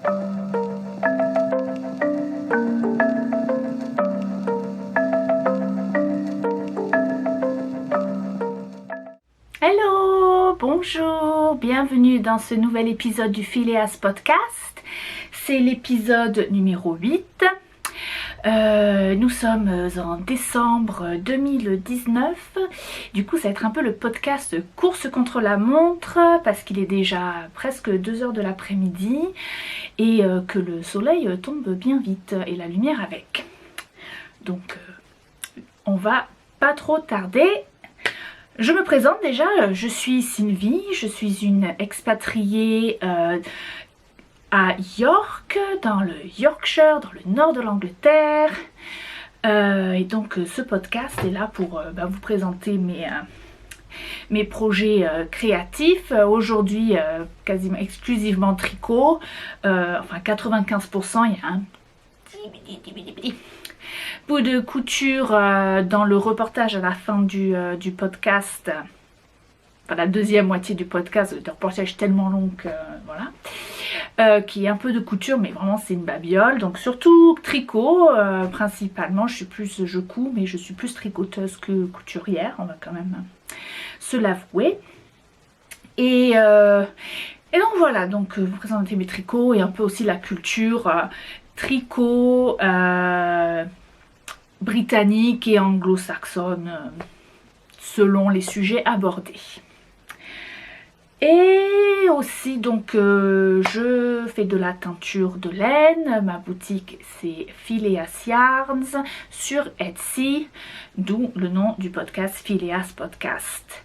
Hello, bonjour, bienvenue dans ce nouvel épisode du Phileas Podcast. C'est l'épisode numéro 8. Nous sommes en décembre 2019. Du coup, ça va être un peu le podcast course contre la montre parce qu'il est déjà presque 2 heures de l'après-midi et que le soleil tombe bien vite et la lumière avec. Donc, on va pas trop tarder. Je me présente déjà, je suis Sylvie, je suis une expatriée à York, dans le Yorkshire, dans le nord de l'Angleterre. Et donc ce podcast est là pour vous présenter mes projets créatifs. Aujourd'hui, quasiment exclusivement tricot, enfin 95%, il y a un petit bout de couture dans le reportage à la fin du podcast, enfin la deuxième moitié du podcast, le reportage tellement long que voilà, qui est un peu de couture, mais vraiment c'est une babiole, donc surtout tricot, principalement, je couds, mais je suis plus tricoteuse que couturière, on va quand même se l'avouer. Et donc voilà, donc vous présentez mes tricots et un peu aussi la culture tricot britannique et anglo-saxonne selon les sujets abordés. Et aussi donc je fais de la teinture de laine. Ma boutique c'est Phileas Yarns sur Etsy, d'où le nom du podcast Phileas Podcast.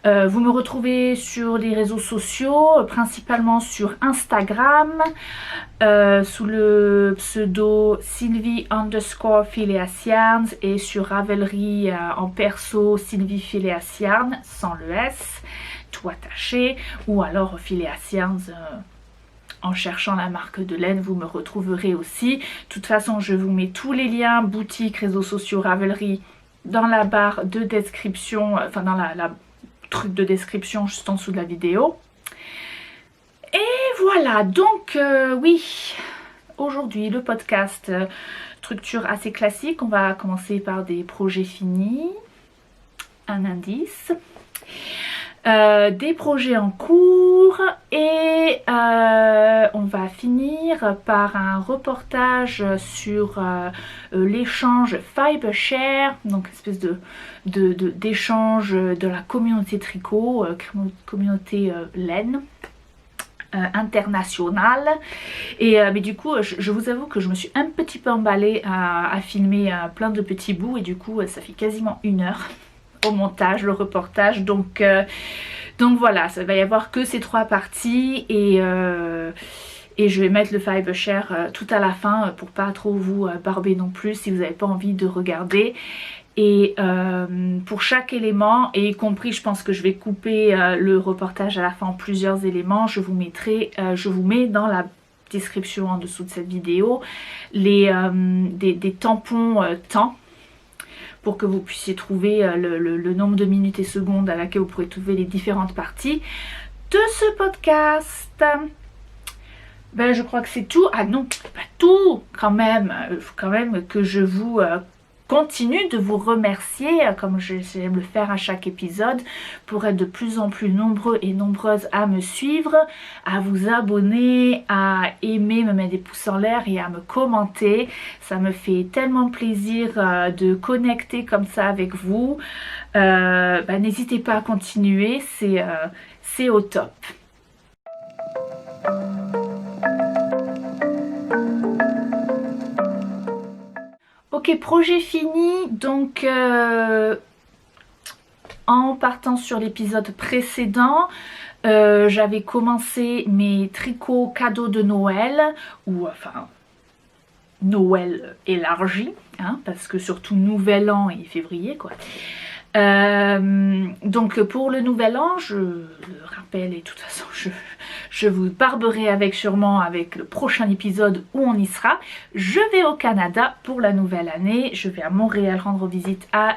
Vous me retrouvez sur les réseaux sociaux, principalement sur Instagram, sous le pseudo Sylvie_Phileas Yarns et sur Ravelry en perso Sylvie Phileas Yarns sans le S, tout attaché, ou alors Phileas Yarns en cherchant la marque de laine, vous me retrouverez aussi. De toute façon, je vous mets tous les liens, boutique, réseaux sociaux, Ravelry, dans la barre de description, enfin dans la truc de description juste en dessous de la vidéo. Et voilà, donc oui, aujourd'hui le podcast, structure assez classique. On va commencer par des projets finis, un indice, des projets en cours et on va finir par un reportage sur l'échange Fibershare, donc espèce d'échange de la communauté tricot, communauté laine internationale. Et mais du coup je vous avoue que je me suis un petit peu emballée à filmer plein de petits bouts et du coup ça fait quasiment 1 heure au montage, le reportage, donc voilà, ça va y avoir que ces 3 parties et je vais mettre le Fibershare tout à la fin pour pas trop vous barber non plus si vous n'avez pas envie de regarder. Et pour chaque élément, et y compris je pense que je vais couper le reportage à la fin en plusieurs éléments, je vous mets dans la description en dessous de cette vidéo des tampons temps pour que vous puissiez trouver le nombre de minutes et secondes à laquelle vous pourrez trouver les différentes parties de ce podcast. Ben, je crois que c'est tout. Ah non, pas tout quand même. Il faut quand même que je vous continue de vous remercier, comme j'aime le faire à chaque épisode, pour être de plus en plus nombreux et nombreuses à me suivre, à vous abonner, à aimer, me mettre des pouces en l'air et à me commenter. Ça me fait tellement plaisir de connecter comme ça avec vous. N'hésitez pas à continuer, c'est au top. Ok, projet fini, donc en partant sur l'épisode précédent, j'avais commencé mes tricots cadeaux de Noël, ou enfin Noël élargi, hein, parce que surtout Nouvel An et février quoi. Donc pour le Nouvel An, je le rappelle et de toute façon je vous barberai sûrement avec le prochain épisode où on y sera. Je vais au Canada pour la nouvelle année, je vais à Montréal rendre visite à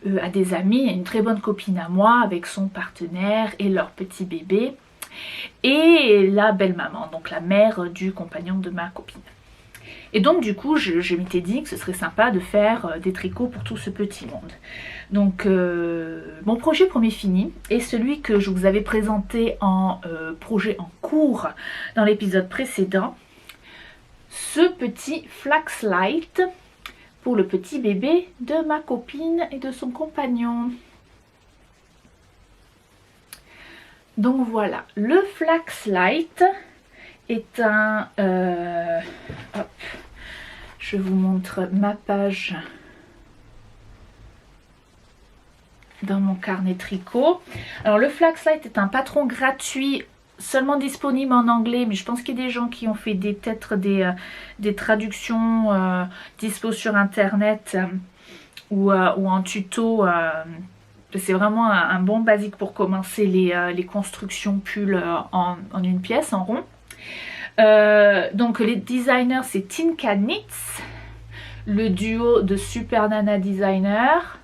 des amis, une très bonne copine à moi avec son partenaire et leur petit bébé. et la belle-maman, donc la mère du compagnon de ma copine. Et donc du coup je m'étais dit que ce serait sympa de faire des tricots pour tout ce petit monde. Donc mon projet premier fini est celui que je vous avais présenté en projet en cours dans l'épisode précédent. Ce petit Flaxlight pour le petit bébé de ma copine et de son compagnon. Donc voilà, le Flaxlight est un... hop, je vous montre ma page dans mon carnet tricot. Alors le Flaxlight est un patron gratuit, seulement disponible en anglais, mais je pense qu'il y a des gens qui ont fait peut-être des traductions dispo sur internet ou en tuto. C'est vraiment un bon basique pour commencer les constructions pulls en une pièce, en rond. Donc les designers c'est Tinka Knits, le duo de Super Nana Designer.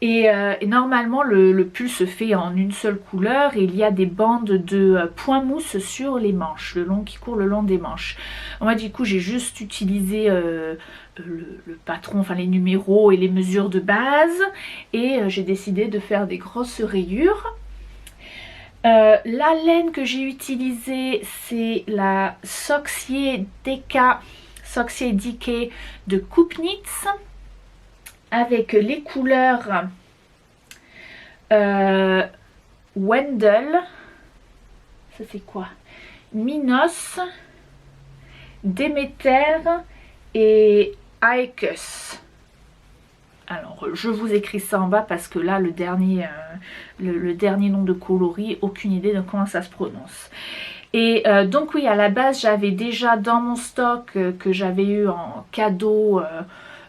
Et normalement le pull se fait en une seule couleur et il y a des bandes de point mousse sur les manches, qui courent le long des manches. Moi du coup j'ai juste utilisé le patron, enfin les numéros et les mesures de base, et j'ai décidé de faire des grosses rayures. La laine que j'ai utilisée c'est la Soxier DK de Coupe Knits, avec les couleurs Wendell, ça c'est quoi, Minos, Demeter et Aekus. Alors je vous écris ça en bas parce que là le dernier nom de coloris, aucune idée de comment ça se prononce. Et donc oui, à la base j'avais déjà dans mon stock que j'avais eu en cadeau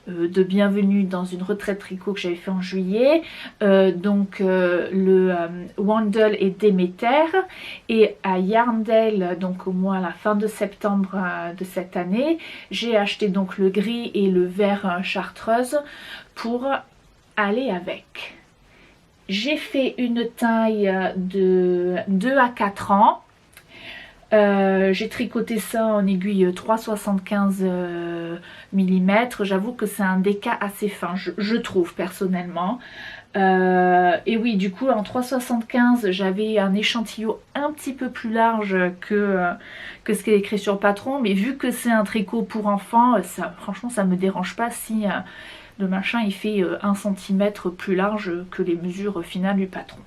de bienvenue dans une retraite tricot que j'avais fait en juillet, le Wandel et Demeter, et à Yarndale, donc au mois à la fin de septembre de cette année, j'ai acheté donc le gris et le vert chartreuse pour aller avec. J'ai fait une taille de 2 à 4 ans. J'ai tricoté ça en aiguille 3,75 mm. J'avoue que c'est un déca assez fin, je trouve personnellement. Et oui, du coup en 3,75 j'avais un échantillon un petit peu plus large que ce qui est écrit sur le patron, mais vu que c'est un tricot pour enfants, franchement ça me dérange pas si le machin il fait 1 cm plus large que les mesures finales du patron.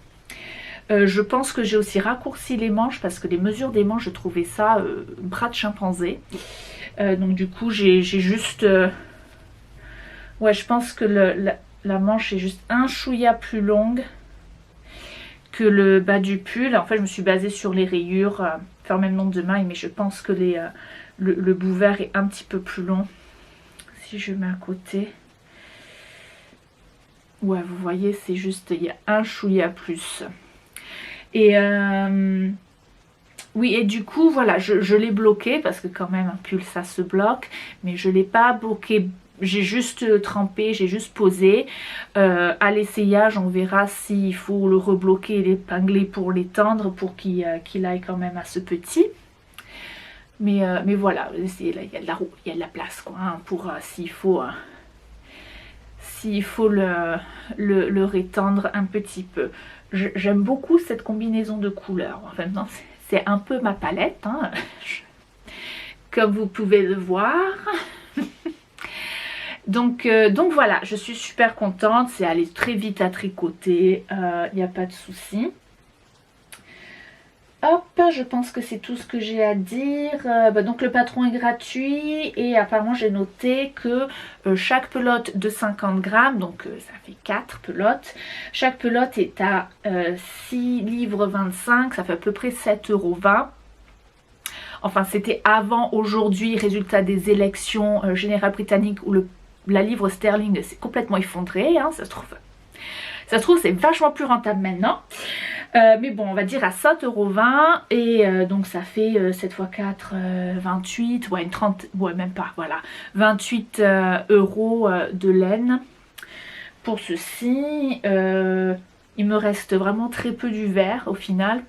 Je pense que j'ai aussi raccourci les manches parce que les mesures des manches, je trouvais ça bras de chimpanzé. Donc du coup, j'ai juste... ouais, je pense que la manche est juste un chouïa plus longue que le bas du pull. En fait, je me suis basée sur les rayures, faire même nombre de mailles, mais je pense que le bout vert est un petit peu plus long. Si je mets à côté... ouais, vous voyez, c'est juste, il y a un chouïa plus. Et oui, et du coup voilà, je l'ai bloqué parce que quand même un pull ça se bloque, mais je ne l'ai pas bloqué, j'ai juste trempé, j'ai juste posé. À l'essayage on verra s'il faut le rebloquer et l'épingler pour l'étendre, pour qu'il aille quand même à ce petit. Mais voilà, là, il y a de la place quoi, hein, pour s'il faut le rétendre un petit peu. J'aime beaucoup cette combinaison de couleurs. En fait, c'est un peu ma palette, hein, comme vous pouvez le voir. donc voilà, je suis super contente. C'est allé très vite à tricoter, il n'y a pas de souci. Hop, je pense que c'est tout ce que j'ai à dire. Donc le patron est gratuit et apparemment j'ai noté que chaque pelote de 50 grammes, donc ça fait 4 pelotes, chaque pelote est à 6 livres 25, ça fait à peu près 7,20 €. Enfin c'était avant aujourd'hui, résultat des élections générales britanniques où la livre sterling s'est complètement effondrée, hein, ça se trouve c'est vachement plus rentable maintenant. Mais bon, on va dire à 7,20 € et donc ça fait 7 x 4, 28, ouais, 30, ouais, même pas, voilà, 28 € de laine pour ceci. Il me reste vraiment très peu du vert au final.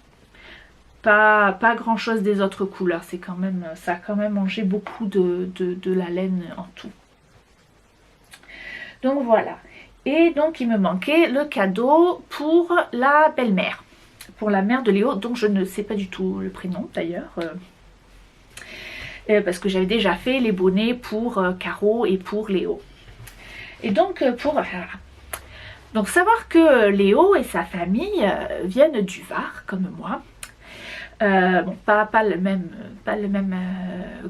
pas grand chose des autres couleurs. C'est quand même, ça a quand même mangé beaucoup de la laine en tout. Donc voilà. Et donc il me manquait le cadeau pour la belle-mère, pour la mère de Léo, dont je ne sais pas du tout le prénom d'ailleurs. Parce que j'avais déjà fait les bonnets pour Caro et pour Léo. Et donc donc savoir que Léo et sa famille viennent du Var comme moi. Bon, pas le même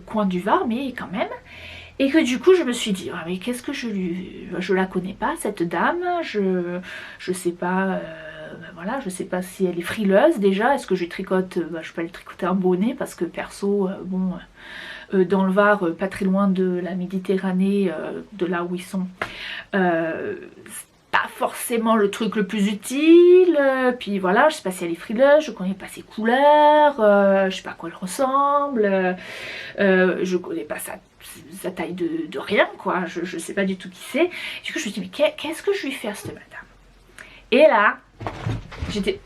coin du Var, mais quand même. Et que du coup je me suis dit, ah, mais qu'est-ce que je la connais pas cette dame, je sais pas, ben voilà, je sais pas si elle est frileuse déjà, est-ce que je tricote, je peux lui tricoter un bonnet parce que perso, bon, dans le Var, pas très loin de la Méditerranée, de là où ils sont, pas forcément le truc le plus utile, puis voilà, je sais pas si elle est frileuse, je connais pas ses couleurs, je sais pas à quoi elle ressemble, je connais pas sa taille de rien quoi, je sais pas du tout qui c'est. Du coup je me suis dit mais qu'est-ce que je lui fais à cette madame? Et là, j'étais...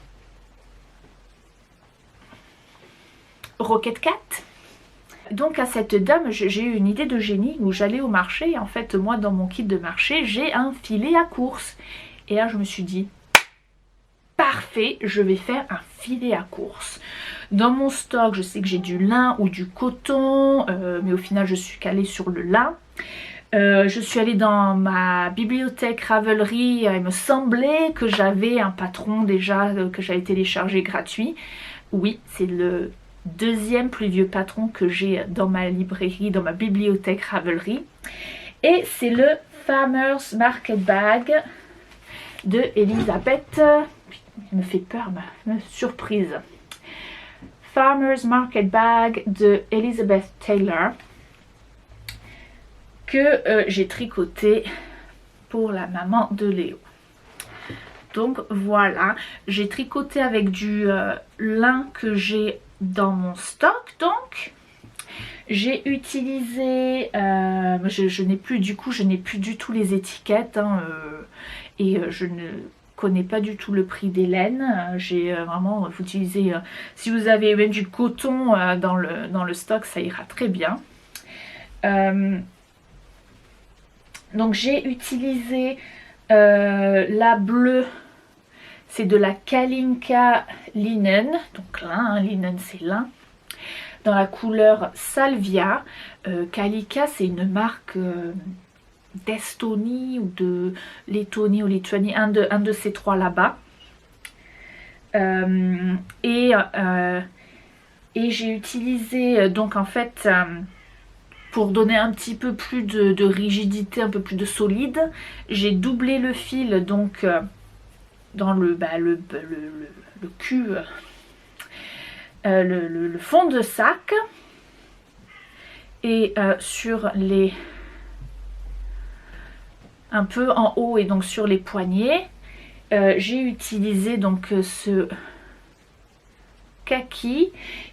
Rocket Cat. Donc à cette dame, j'ai eu une idée de génie où j'allais au marché et en fait moi dans mon kit de marché j'ai un filet à course. Et là je me suis dit parfait, je vais faire un filet à course. Dans mon stock je sais que j'ai du lin ou du coton, mais au final je suis calée sur le lin. Je suis allée dans ma bibliothèque Ravelry, il me semblait que j'avais un patron déjà que j'avais téléchargé gratuit. Oui, c'est le deuxième plus vieux patron que j'ai dans ma librairie, dans ma bibliothèque Ravelry. Et c'est le Farmer's Market Bag de Elisabeth. Il me fait peur, ma surprise. Farmer's Market Bag de Elizabeth Taylor que j'ai tricoté pour la maman de Léo. Donc voilà, j'ai tricoté avec du lin que j'ai dans mon stock. Donc j'ai utilisé, je n'ai plus du coup, je n'ai plus du tout les étiquettes hein, et je ne connais pas du tout le prix des laines. J'ai vraiment utilisé, si vous avez même du coton dans le stock, ça ira très bien. Donc j'ai utilisé la bleue, c'est de la Kalinka Linen, donc lin, hein, linen c'est lin, dans la couleur Salvia. Kalinka c'est une marque d'Estonie ou de Lettonie ou Lituanie, un de ces trois là-bas. Et j'ai utilisé donc en fait... pour donner un petit peu plus de rigidité, un peu plus de solide, j'ai doublé le fil donc dans le cul, le fond de sac et sur les... un peu en haut et donc sur les poignets. J'ai utilisé donc ce kaki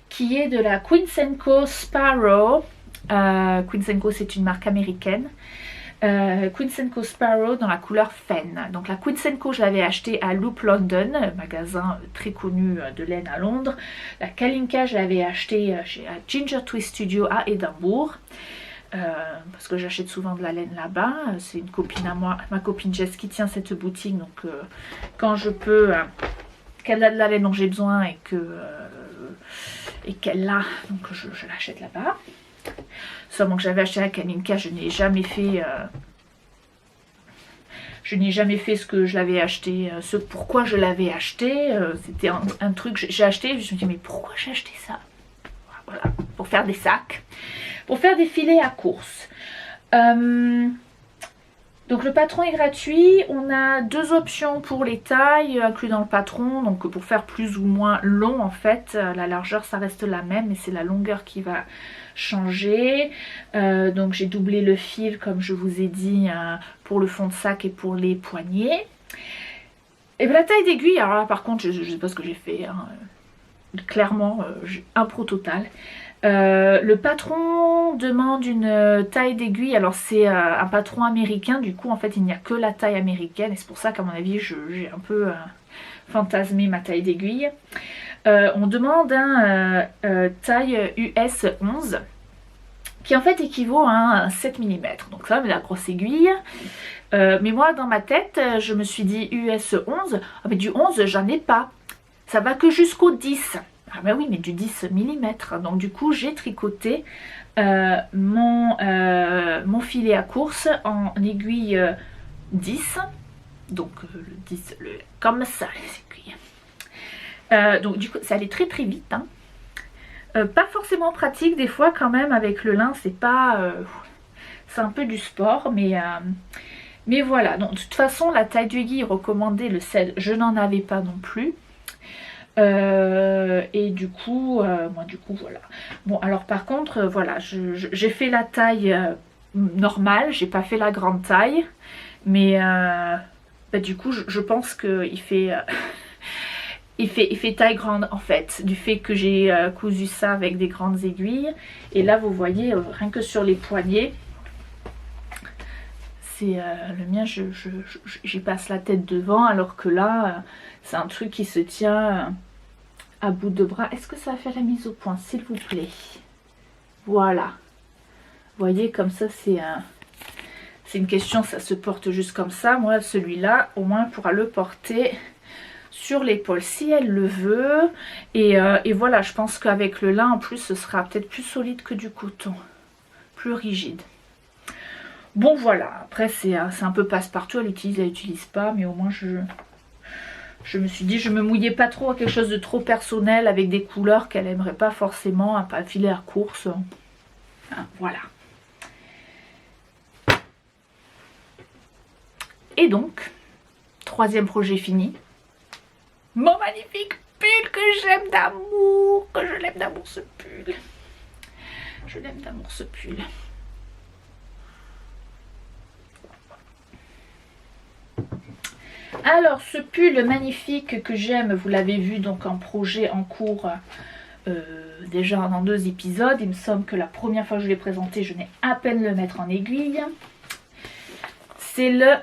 qui est de la Queen & Co Sparrow. Queen & Co c'est une marque américaine. Queen & Co Sparrow dans la couleur Fen. Donc la Queen & Co je l'avais acheté à Loop London, magasin très connu de laine à Londres. La Kalinka je l'avais acheté chez Ginger Twist Studio à Édimbourg. Parce que j'achète souvent de la laine là-bas. C'est une copine à moi, ma copine Jess qui tient cette boutique. Donc quand je peux, qu'elle a de la laine dont j'ai besoin et qu'elle l'a, donc je l'achète là-bas. Seulement que j'avais acheté la Kalinka, je n'ai jamais fait ce que je l'avais acheté, ce pourquoi je l'avais acheté. C'était un truc que j'ai acheté, je me suis dit mais pourquoi j'ai acheté ça? Voilà, pour faire des sacs, pour faire des filets à course. Donc le patron est gratuit, on a deux options pour les tailles inclus dans le patron, donc pour faire plus ou moins long en fait, la largeur ça reste la même mais c'est la longueur qui va changer. Donc j'ai doublé le fil comme je vous ai dit pour le fond de sac et pour les poignets. Et bien la taille d'aiguille, alors là par contre je sais pas ce que j'ai fait, hein. Clairement un pro total. Le patron demande une taille d'aiguille, alors c'est un patron américain, du coup en fait il n'y a que la taille américaine et c'est pour ça qu'à mon avis j'ai un peu fantasmé ma taille d'aiguille. on demande un taille US 11 qui en fait équivaut à un 7 mm. Donc ça, mais la grosse aiguille. Mais moi, dans ma tête, je me suis dit US 11. Ah, mais du 11, j'en ai pas. Ça va que jusqu'au 10. Ah ben oui, mais du 10 mm. Donc du coup, j'ai tricoté mon filet à course en aiguille 10. Donc le 10, comme ça, les aiguilles. Donc du coup, ça allait très très vite. Hein. Pas forcément pratique des fois quand même avec le lin, c'est pas... c'est un peu du sport, mais voilà. Donc de toute façon, la taille d'aiguille recommandée, le 16, je n'en avais pas non plus. Et du coup, voilà. Bon, alors par contre, voilà, j'ai fait la taille normale, j'ai pas fait la grande taille, mais bah, du coup, je pense qu'il fait, il fait taille grande en fait, du fait que j'ai cousu ça avec des grandes aiguilles. Et là, vous voyez, rien que sur les poignets, c'est le mien, j'y passe la tête devant, alors que là, c'est un truc qui se tient à bout de bras. Est-ce que ça va faire la mise au point, s'il vous plaît? Voilà. Vous voyez, comme ça, c'est une question, ça se porte juste comme ça. Moi, celui-là, au moins, pourra le porter sur l'épaule si elle le veut. Et voilà, je pense qu'avec le lin, en plus, ce sera peut-être plus solide que du coton. Plus rigide. Bon, voilà. Après, c'est un peu passe-partout. Elle utilise pas. Mais au moins, je me suis dit, je me mouillais pas trop à quelque chose de trop personnel avec des couleurs qu'elle aimerait pas forcément, un filet à course. Hein, voilà. Et donc, troisième projet fini. Mon magnifique pull que j'aime d'amour, que je l'aime d'amour ce pull. Je l'aime d'amour ce pull. Alors ce pull magnifique que j'aime, vous l'avez vu donc en projet en cours déjà dans 2 épisodes. Il me semble que la première fois que je l'ai présenté, je n'ai à peine le mettre en aiguille. C'est le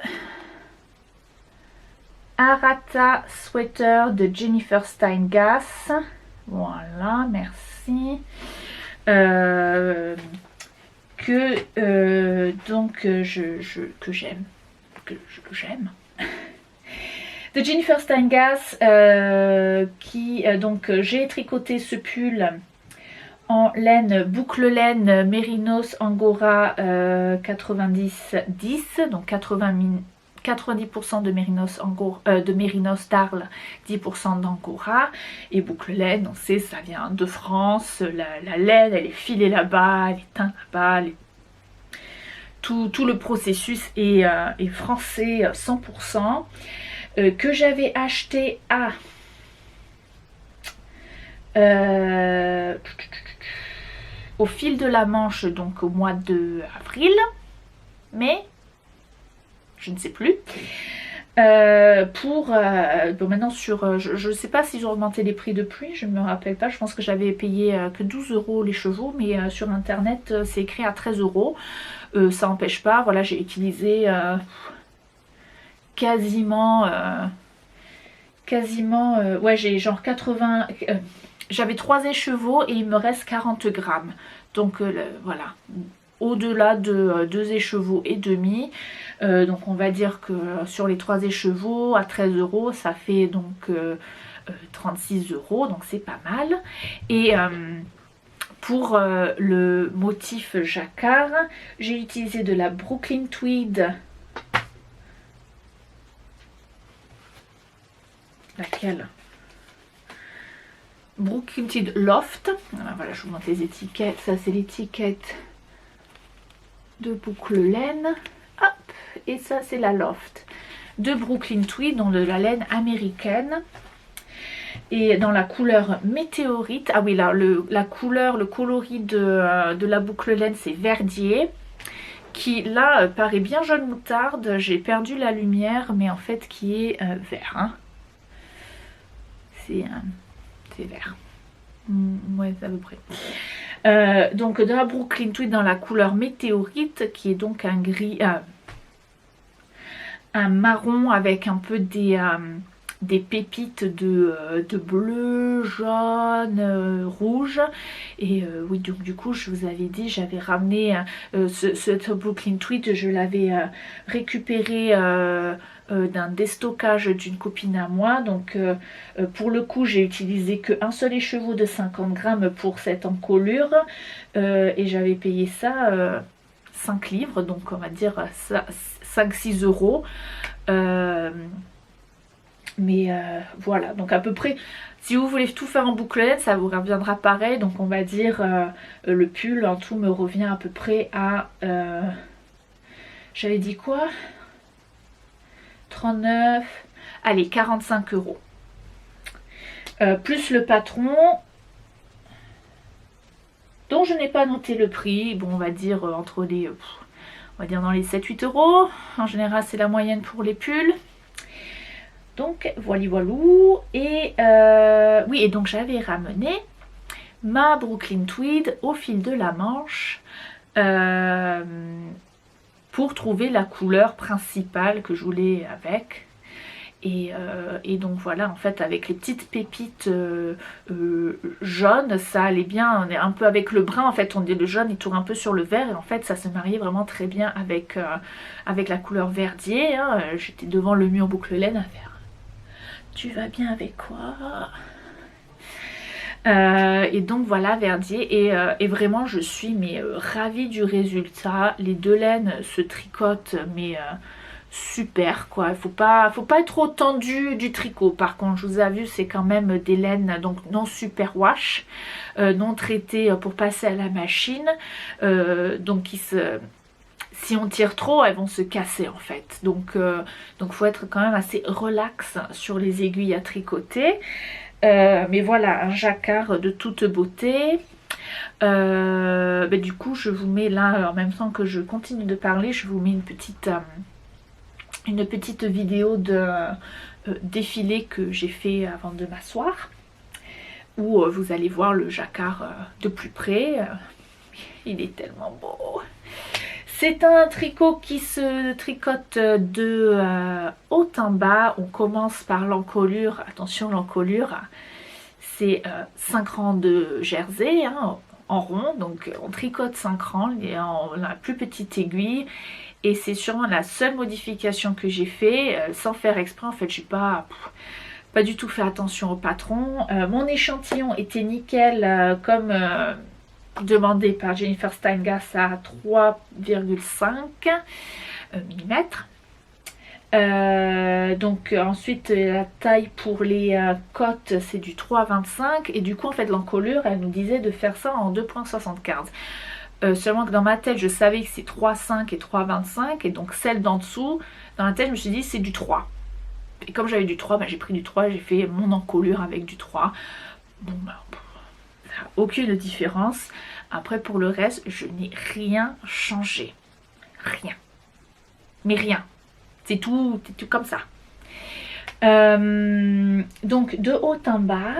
Arata Sweater de Jennifer Steingass. Voilà, merci. Que j'aime. De Jennifer Steingass, donc j'ai tricoté ce pull en laine, boucle laine Mérinos Angora 90-10, donc 90% de Mérinos d'Arles, 10% d'Angora, et boucle laine, on sait, ça vient de France, la laine, elle est filée là-bas, elle est teinte là-bas, tout le processus est français 100%. Que j'avais acheté à au fil de la Manche, donc au mois de avril, mai, je ne sais plus. Bon, maintenant sur, je ne sais pas s'ils ont augmenté les prix depuis, je ne me rappelle pas, je pense que j'avais payé que 12 € les chevaux, mais sur internet c'est écrit à 13 €. Ça n'empêche pas, voilà, j'ai utilisé quasiment ouais, j'ai genre 80, j'avais 3 écheveaux et il me reste 40 grammes, donc voilà, au-delà de 2 écheveaux et demi, donc on va dire que sur les 3 écheveaux à 13 €, ça fait donc 36 €, donc c'est pas mal. Et pour le motif jacquard, j'ai utilisé de la Brooklyn Tweed. Laquelle? Brooklyn Tweed Loft. Voilà, je vous montre les étiquettes. Ça, c'est l'étiquette de boucle laine. Hop, et ça, c'est la Loft de Brooklyn Tweed, donc de la laine américaine. Et dans la couleur météorite. Ah oui, là, la couleur, le coloris de la boucle laine, c'est verdier. Qui là paraît bien jaune moutarde. J'ai perdu la lumière, mais en fait qui est vert. Hein. C'est vert. Ouais, à peu près. Donc de la Brooklyn Tweed dans la couleur météorite, qui est donc un gris, un marron avec un peu des des pépites de bleu, jaune, rouge. Et oui, donc du coup je vous avais dit, j'avais ramené ce Brooklyn Tweed, je l'avais récupéré d'un déstockage d'une copine à moi. Donc pour le coup j'ai utilisé qu'un seul écheveau de 50 grammes pour cette encolure, et j'avais payé ça 5 livres, donc on va dire 5-6 euros. Mais voilà, donc à peu près, si vous voulez tout faire en bouclette, ça vous reviendra pareil. Donc on va dire, le pull en tout me revient à peu près à, j'avais dit quoi, 39, allez, 45 euros. Plus le patron, dont je n'ai pas noté le prix. Bon, on va dire entre les, on va dire dans les 7-8 euros. En général, c'est la moyenne pour les pulls. Donc voilà. Et oui, et donc j'avais ramené ma Brooklyn Tweed au fil de la manche pour trouver la couleur principale que je voulais avec. Et donc voilà, en fait avec les petites pépites jaunes, ça allait bien. On est un peu avec le brun, en fait on dit le jaune il tourne un peu sur le vert, et en fait ça se mariait vraiment très bien avec, avec la couleur verdier, hein. J'étais devant le mur boucle laine à faire. Tu vas bien avec quoi? Et donc voilà, verdier, et vraiment je suis mais ravie du résultat. Les deux laines se tricotent mais super quoi. Faut pas être trop tendu du tricot. Par contre, je vous ai vu, c'est quand même des laines donc non super wash, non traitées pour passer à la machine, donc qui se... Si on tire trop, elles vont se casser en fait. Donc faut être quand même assez relax sur les aiguilles à tricoter. Mais voilà, un jacquard de toute beauté. Du coup, je vous mets là, en même temps que je continue de parler, je vous mets une petite vidéo de défilé que j'ai fait avant de m'asseoir, où vous allez voir le jacquard de plus près. Il est tellement beau. C'est un tricot qui se tricote de haut en bas. On commence par l'encolure. Attention, l'encolure, c'est 5 rangs de jersey, hein, en rond. Donc on tricote 5 rangs et on a la plus petite aiguille. Et c'est sûrement la seule modification que j'ai fait sans faire exprès. En fait, je n'ai pas du tout fait attention au patron. Mon échantillon était nickel, comme... demandé par Jennifer Steingass à 3,5 mm. Donc ensuite la taille pour les côtes c'est du 3,25, et du coup en fait l'encolure elle nous disait de faire ça en 2,75. Seulement que dans ma tête je savais que c'est 3,5 et 3,25, et donc celle d'en dessous dans la tête je me suis dit c'est du 3, et comme j'avais du 3, j'ai pris du 3, j'ai fait mon encolure avec du 3. Bon aucune différence. Après pour le reste je n'ai rien changé, rien, mais rien, c'est tout comme ça. Donc de haut en bas,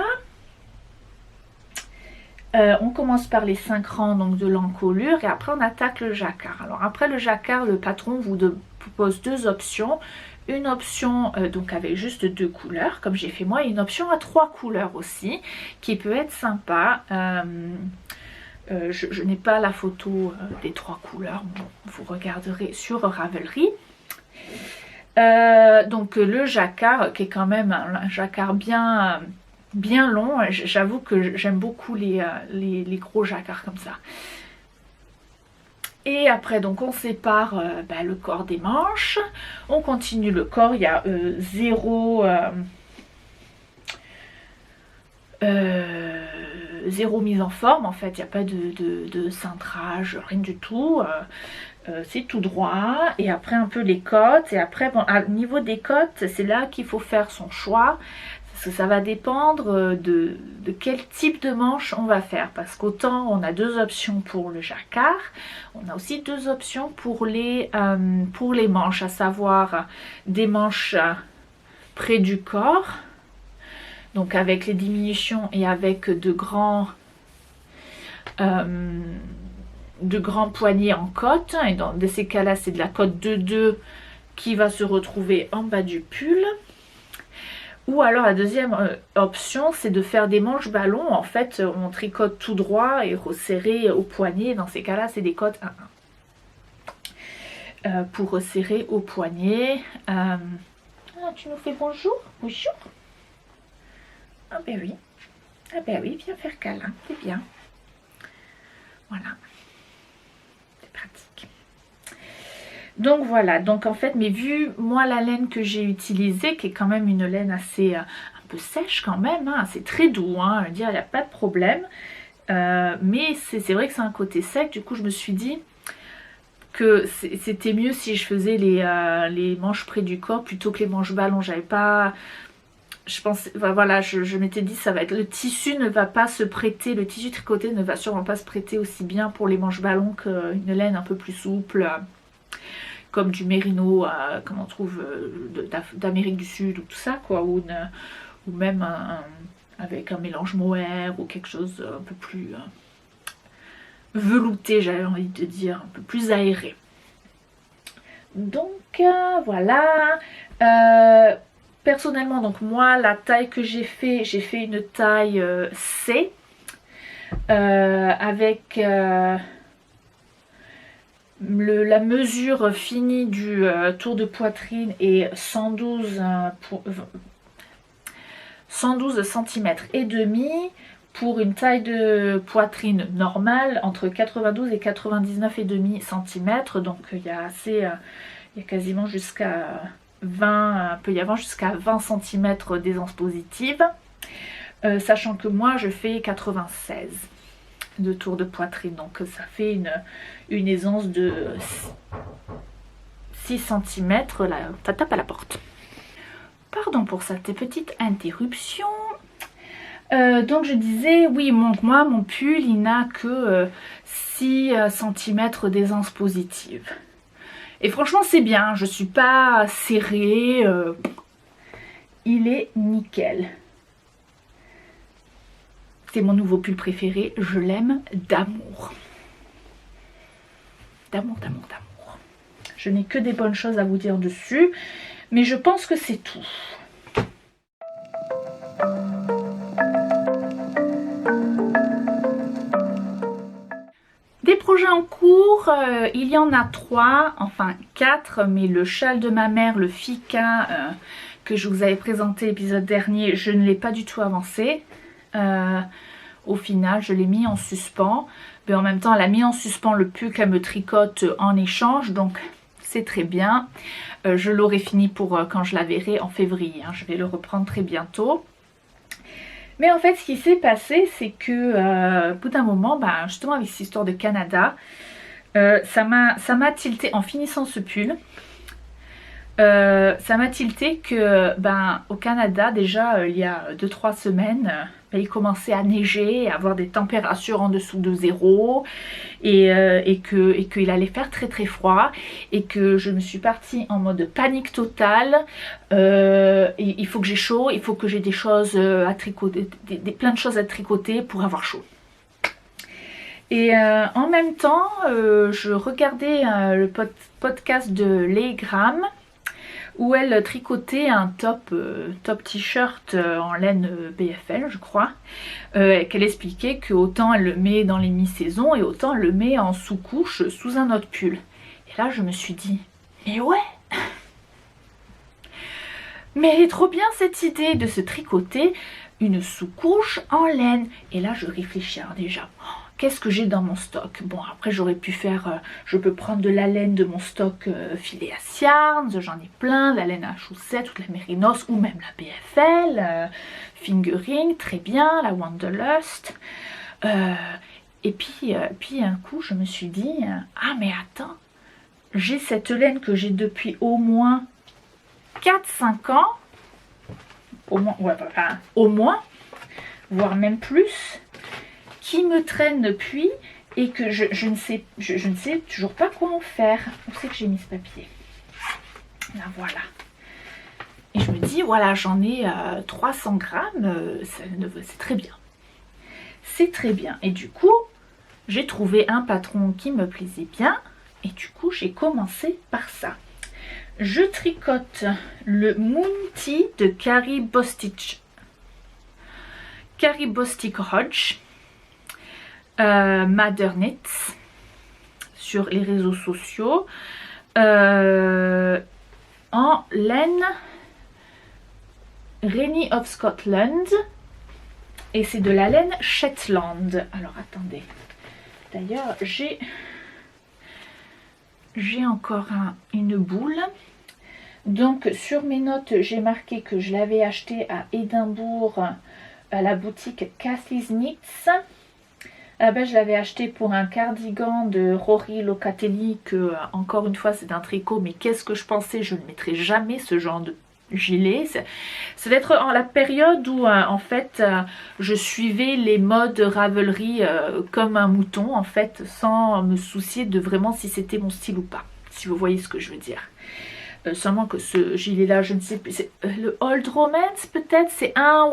on commence par les 5 rangs donc de l'encolure, et après on attaque le jacquard. Alors après le jacquard, le patron vous propose deux options. Une option donc avec juste 2 couleurs comme j'ai fait moi, et une option à 3 couleurs aussi qui peut être sympa. Je n'ai pas la photo des 3 couleurs, bon, vous regarderez sur Ravelry. Donc le jacquard qui est quand même un jacquard bien long. J'avoue que j'aime beaucoup les gros jacquards comme ça. Et après donc on sépare le corps des manches, on continue le corps, il y a zéro mise en forme en fait, il n'y a pas de cintrage, rien du tout, c'est tout droit. Et après un peu les côtes, et après bon, au niveau des côtes c'est là qu'il faut faire son choix. Parce que ça va dépendre de quel type de manche on va faire. Parce qu'autant on a 2 options pour le jacquard, on a aussi 2 options pour les manches, à savoir des manches près du corps, donc avec les diminutions et avec de grands poignets en côte. Et dans ces cas-là, c'est de la côte 2-2 qui va se retrouver en bas du pull. Ou alors la deuxième option, c'est de faire des manches ballons. En fait, on tricote tout droit et resserré au poignet. Dans ces cas-là, c'est des cotes 1-1. Pour resserrer au poignet. Ah, tu nous fais bonjour? Bonjour. Ah ben oui. Ah ben oui, viens faire câlin. C'est bien. Voilà. C'est pratique. Donc voilà, donc en fait, mais vu moi la laine que j'ai utilisée, qui est quand même une laine assez un peu sèche quand même, hein, c'est très doux, hein, je veux dire, il n'y a pas de problème. Mais c'est vrai que c'est un côté sec, du coup je me suis dit que c'était mieux si je faisais les manches près du corps plutôt que les manches ballons. J'avais pas... Je pense, enfin, voilà, je m'étais dit ça va être... Le tissu ne va pas se prêter, le tissu tricoté ne va sûrement pas se prêter aussi bien pour les manches ballons qu'une laine un peu plus souple. Comme du mérino comme on trouve d'Amérique du Sud ou tout ça quoi, ou même avec un mélange mohair ou quelque chose un peu plus velouté, j'avais envie de dire, un peu plus aéré. Donc voilà. Personnellement, donc moi la taille que j'ai fait une taille C avec la mesure finie du tour de poitrine est 112 cm et demi pour une taille de poitrine normale entre 92 et 99,5 cm. Donc il y a assez, il y a quasiment jusqu'à 20, peut y avoir jusqu'à 20 cm d'aisance positive, sachant que moi je fais 96 de tour de poitrine, donc ça fait une aisance de 6 cm, là, ça tape à la porte. Pardon pour cette petite interruption. Donc je disais, oui, moi mon pull il n'a que 6 cm d'aisance positive. Et franchement c'est bien, je suis pas serrée, il est nickel. C'est mon nouveau pull préféré, je l'aime d'amour. D'amour, d'amour, d'amour. Je n'ai que des bonnes choses à vous dire dessus, mais je pense que c'est tout. Des projets en cours, il y en a 3, enfin 4, mais le châle de ma mère, le Fika, que je vous avais présenté l'épisode dernier, je ne l'ai pas du tout avancé. Au final, je l'ai mis en suspens. Mais en même temps, elle a mis en suspens le pull qu'elle me tricote en échange. Donc, c'est très bien. Je l'aurai fini pour quand je la verrai en février. Hein. Je vais le reprendre très bientôt. Mais en fait, ce qui s'est passé, c'est que au bout d'un moment, justement avec cette histoire de Canada, ça m'a tilté en finissant ce pull. Ça m'a tilté que au Canada déjà il y a 2-3 semaines il commençait à neiger, à avoir des températures en dessous de 0 et qu'il allait faire très très froid et que je me suis partie en mode panique totale. Il faut que j'ai chaud, il faut que j'ai des choses à tricoter, plein de choses à tricoter pour avoir chaud. Et en même temps je regardais le podcast de Leigh Graham où elle tricotait un top t-shirt en laine BFL je crois, qu'elle expliquait que autant elle le met dans les mi-saisons et autant elle le met en sous-couche sous un autre pull. Et là je me suis dit, mais ouais, mais elle est trop bien cette idée de se tricoter une sous-couche en laine. Et là je réfléchis, alors déjà, qu'est-ce que j'ai dans mon stock? Bon, après j'aurais pu faire, je peux prendre de la laine de mon stock Phileas Yarns, j'en ai plein, la laine à chaussette ou de la Mérinos ou même la BFL, Fingering, très bien, la Wanderlust. Et puis un coup je me suis dit, ah mais attends, j'ai cette laine que j'ai depuis au moins 4-5 ans, au moins, ouais, enfin, au moins, voire même plus, qui me traîne depuis et que je ne sais toujours pas quoi en faire. Où c'est que j'ai mis ce papier? Là voilà. Et je me dis, voilà, j'en ai 300 grammes, c'est très bien. C'est très bien. Et du coup, j'ai trouvé un patron qui me plaisait bien. Et du coup, j'ai commencé par ça. Je tricote le Moon-Tea de Carrie Bostic Hodge, Mother Knits sur les réseaux sociaux, en laine Rainy of Scotland, et c'est de la laine Shetland. Alors attendez, d'ailleurs j'ai encore une boule. Donc sur mes notes j'ai marqué que je l'avais acheté à Édimbourg à la boutique Cathy's Knits. Je l'avais acheté pour un cardigan de Rory Locatelli, que encore une fois c'est d'un tricot, mais qu'est-ce que je pensais, je ne mettrai jamais ce genre de gilet. C'est d'être en la période où en fait je suivais les modes Ravelry comme un mouton en fait, sans me soucier de vraiment si c'était mon style ou pas, si vous voyez ce que je veux dire. Seulement que ce gilet là, je ne sais plus, c'est le Old Romance peut-être, c'est un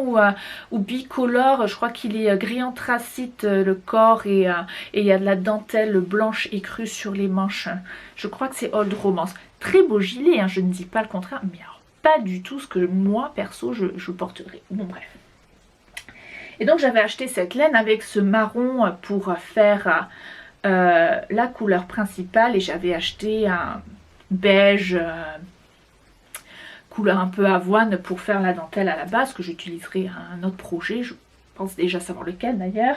ou bicolore, je crois qu'il est gris anthracite le corps, et il y a de la dentelle blanche écrue sur les manches. Je crois que c'est Old Romance. Très beau gilet, hein, je ne dis pas le contraire, mais alors pas du tout ce que moi perso je porterais. Bon bref. Et donc j'avais acheté cette laine avec ce marron pour faire la couleur principale, et j'avais acheté un beige couleur un peu avoine pour faire la dentelle à la base, que j'utiliserai à un autre projet, je pense déjà savoir lequel d'ailleurs.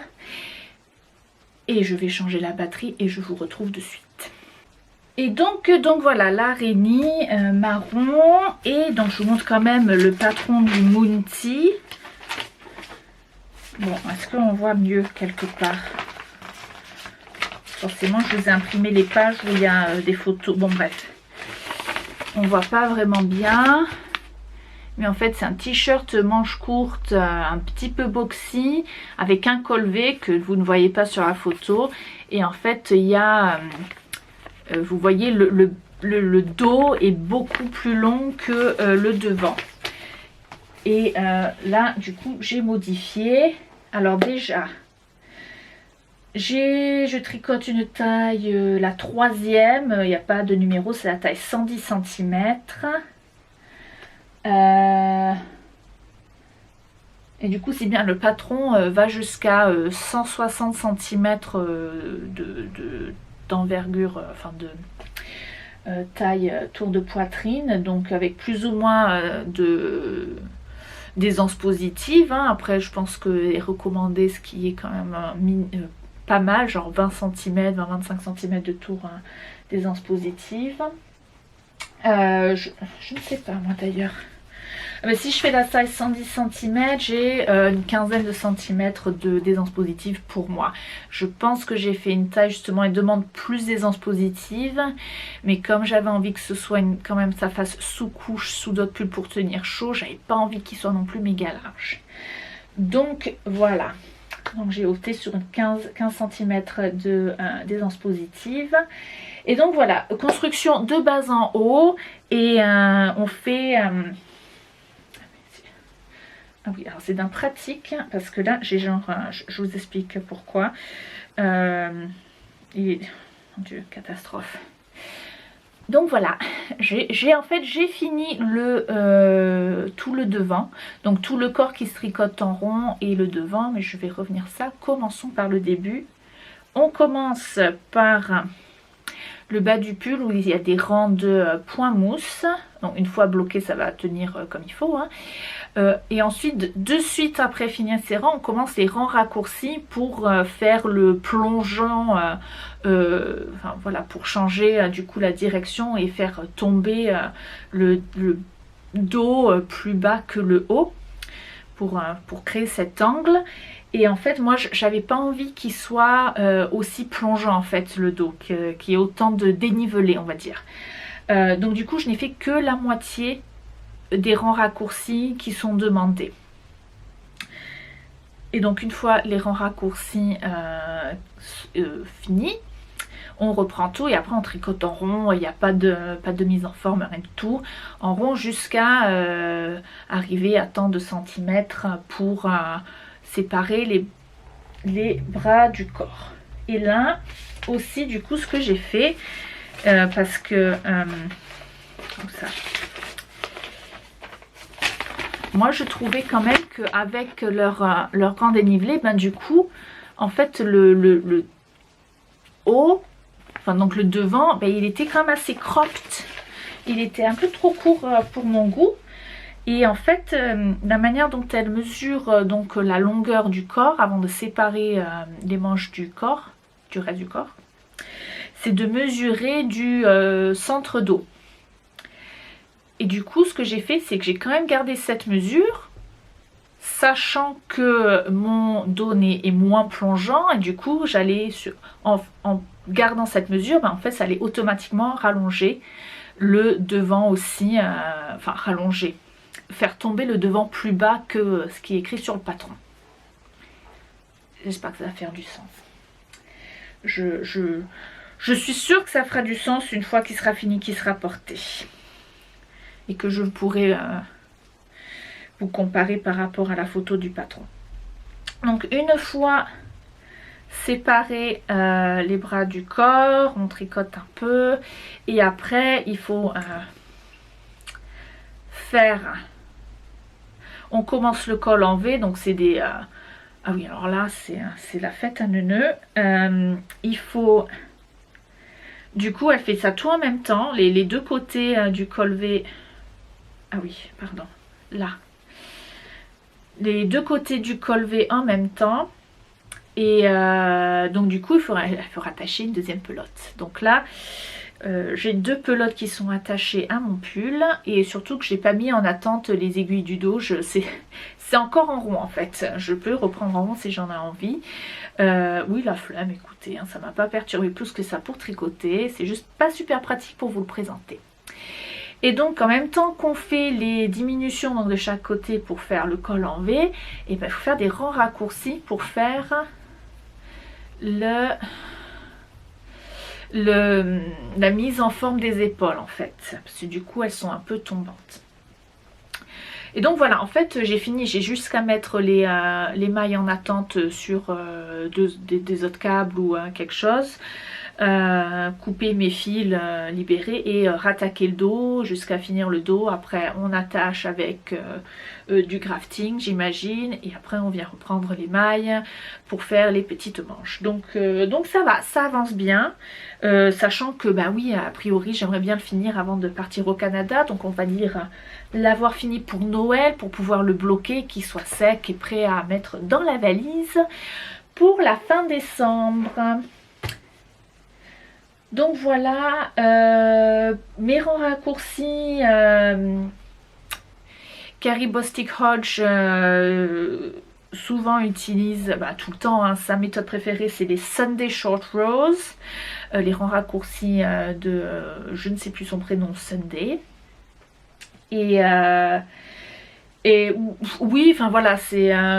Et je vais changer la batterie et je vous retrouve de suite. Et donc voilà l'araignée marron, et donc je vous montre quand même le patron du Moon-Tea. Bon, est-ce qu'on voit mieux quelque part? Forcément je vous ai imprimé les pages où il y a des photos, bon bref. On voit pas vraiment bien, mais en fait c'est un t-shirt manche courte un petit peu boxy avec un col V que vous ne voyez pas sur la photo, et en fait il y a vous voyez le dos est beaucoup plus long que le devant, et là du coup j'ai modifié. Alors déjà je tricote une taille, la 3e, il n'y a pas de numéro, c'est la taille 110 cm. Et du coup, c'est bien, le patron va jusqu'à 160 cm d'envergure, enfin de taille tour de poitrine, donc avec plus ou moins d'aisance positive. Hein. Après, je pense que est recommandé ce qui est quand même pas mal, genre 20 cm, 20-25 cm de tour d'aisance positive. Je ne sais pas moi d'ailleurs. Mais si je fais la taille 110 cm, j'ai une quinzaine de centimètres d'aisance positive pour moi. Je pense que j'ai fait une taille justement, elle demande plus d'aisance positive, mais comme j'avais envie que ce soit quand même ça fasse sous-couche, sous d'autres pulls pour tenir chaud, j'avais pas envie qu'il soit non plus méga large. Donc voilà. Donc j'ai opté sur une 15 cm d'aisance positive. Et donc voilà, construction de bas en haut. Et on fait... ah oui, alors c'est d'un pratique, parce que là j'ai genre... je vous explique pourquoi. Mon Dieu, catastrophe. Donc voilà, j'ai fini tout le devant, donc tout le corps qui se tricote en rond et le devant, mais je vais revenir ça. Commençons par le début. On commence par le bas du pull où il y a des rangs de points mousse. Donc une fois bloqué, ça va tenir comme il faut. Hein. Et ensuite, de suite après finir ces rangs, on commence les rangs raccourcis pour faire le plongeant, enfin, voilà, pour changer du coup la direction et faire tomber le dos plus bas que le haut pour créer cet angle. Et en fait, moi, j'avais pas envie qu'il soit aussi plongeant, en fait, le dos, qu'il y ait autant de dénivelé, on va dire. Donc du coup, je n'ai fait que la moitié des rangs raccourcis qui sont demandés. Et donc une fois les rangs raccourcis finis, on reprend tout et après on tricote en rond. Il n'y a pas de mise en forme, rien du tout, en rond jusqu'à arriver à tant de centimètres pour séparer les bras du corps. Et là aussi du coup ce que j'ai fait, parce que comme ça. Moi je trouvais quand même qu'avec leur grand dénivelé, ben du coup, en fait le haut, enfin donc le devant, ben, il était quand même assez cropped. Il était un peu trop court pour mon goût. Et en fait, la manière dont elle mesure donc la longueur du corps, avant de séparer les manches du corps, du reste du corps, c'est de mesurer du centre dos. Et du coup, ce que j'ai fait, c'est que j'ai quand même gardé cette mesure, sachant que mon dos est moins plongeant. Et du coup, j'allais, en gardant cette mesure, ben, en fait, ça allait automatiquement rallonger le devant aussi, enfin rallonger, faire tomber le devant plus bas que ce qui est écrit sur le patron. J'espère que ça va faire du sens. Je suis sûre que ça fera du sens une fois qu'il sera fini, qu'il sera porté. Et que je pourrai vous comparer par rapport à la photo du patron. Donc une fois séparer les bras du corps, on tricote un peu. Et après, il faut faire... On commence le col en V, donc c'est des... ah oui, alors là, c'est la fête à neuneu. Il faut... Du coup, elle fait ça tout en même temps. Les deux côtés du col V... Ah oui, pardon. Là. Les deux côtés du col V en même temps. Et donc du coup, il faut rattacher une deuxième pelote. Donc là, j'ai deux pelotes qui sont attachées à mon pull. Et surtout que je n'ai pas mis en attente les aiguilles du dos. C'est encore en rond en fait. Je peux reprendre en rond si j'en ai envie. Oui, la flemme, écoutez, hein, ça ne m'a pas perturbé plus que ça pour tricoter. C'est juste pas super pratique pour vous le présenter. Et donc en même temps qu'on fait les diminutions donc, de chaque côté pour faire le col en V, et ben, il faut faire des rangs raccourcis pour faire la mise en forme des épaules en fait. Parce que du coup elles sont un peu tombantes. Et donc voilà, en fait j'ai fini, j'ai juste qu'à mettre les mailles en attente sur des autres câbles ou quelque chose. Couper mes fils libérés et rattaquer le dos jusqu'à finir le dos. Après on attache avec du grafting j'imagine, et après on vient reprendre les mailles pour faire les petites manches. Donc ça va, ça avance bien, sachant que bah oui, a priori j'aimerais bien le finir avant de partir au Canada, donc on va dire l'avoir fini pour Noël pour pouvoir le bloquer, qu'il soit sec et prêt à mettre dans la valise pour la fin décembre. Donc voilà, mes rangs raccourcis, Carrie Bostic Hodge souvent utilise, tout le temps, hein, sa méthode préférée c'est les Sunday Short Rows, les rangs raccourcis de, je ne sais plus son prénom, Sunday. Et oui, enfin voilà,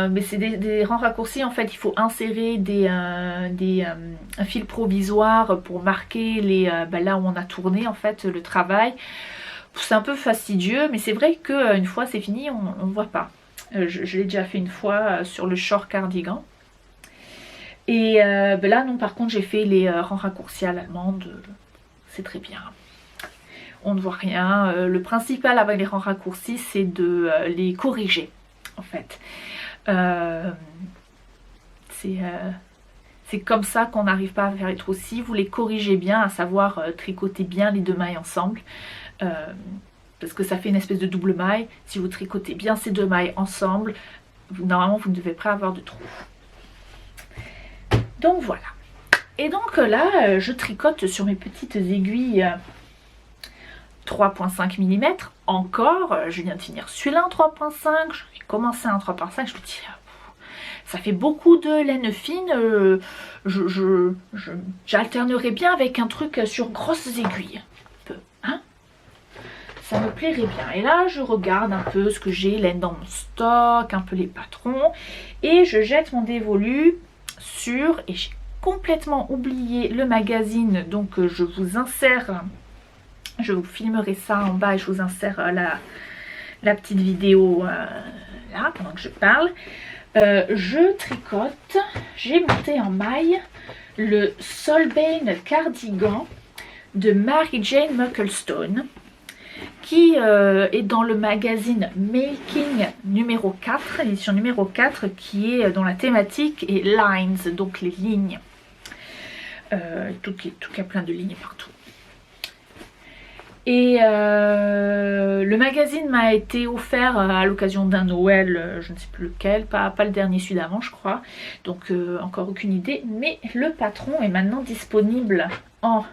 mais c'est des rangs raccourcis. En fait, il faut insérer un fil provisoire pour marquer là où on a tourné en fait le travail. C'est un peu fastidieux, mais c'est vrai qu'une fois c'est fini, on ne voit pas. Je l'ai déjà fait une fois sur le short cardigan. Et là, non, par contre, j'ai fait les rangs raccourcis à l'allemande. C'est très bien. On ne voit rien. Le principal avec les rangs raccourcis, c'est de les corriger, en fait. C'est comme ça qu'on n'arrive pas à faire les troussis. Vous les corrigez bien, à savoir tricoter bien les deux mailles ensemble. Parce que ça fait une espèce de double maille. Si vous tricotez bien ces deux mailles ensemble, normalement, vous ne devez pas avoir de trou. Donc, voilà. Et donc là, je tricote sur mes petites aiguilles 3,5 mm. Encore, je viens de finir celui-là en 3,5. J'ai commencé en 3,5. Je me dis, ça fait beaucoup de laine fine. J'alternerai bien avec un truc sur grosses aiguilles. Un peu, hein? Ça me plairait bien. Et là, je regarde un peu ce que j'ai, laine dans mon stock, un peu les patrons. Et je jette mon dévolu sur... Et j'ai complètement oublié le magazine. Donc, je vous insère... Je vous filmerai ça en bas et je vous insère la petite vidéo là pendant que je parle. Je tricote, j'ai monté en maille le Solbane cardigan de Mary Jane Mucklestone, qui est dans le magazine Making numéro 4, édition numéro 4, qui est dans la thématique et lines, donc les lignes. Tout qu'il y a plein de lignes partout. Et le magazine m'a été offert à l'occasion d'un Noël, je ne sais plus lequel, pas le dernier, celui d'avant je crois, donc encore aucune idée, mais le patron est maintenant disponible en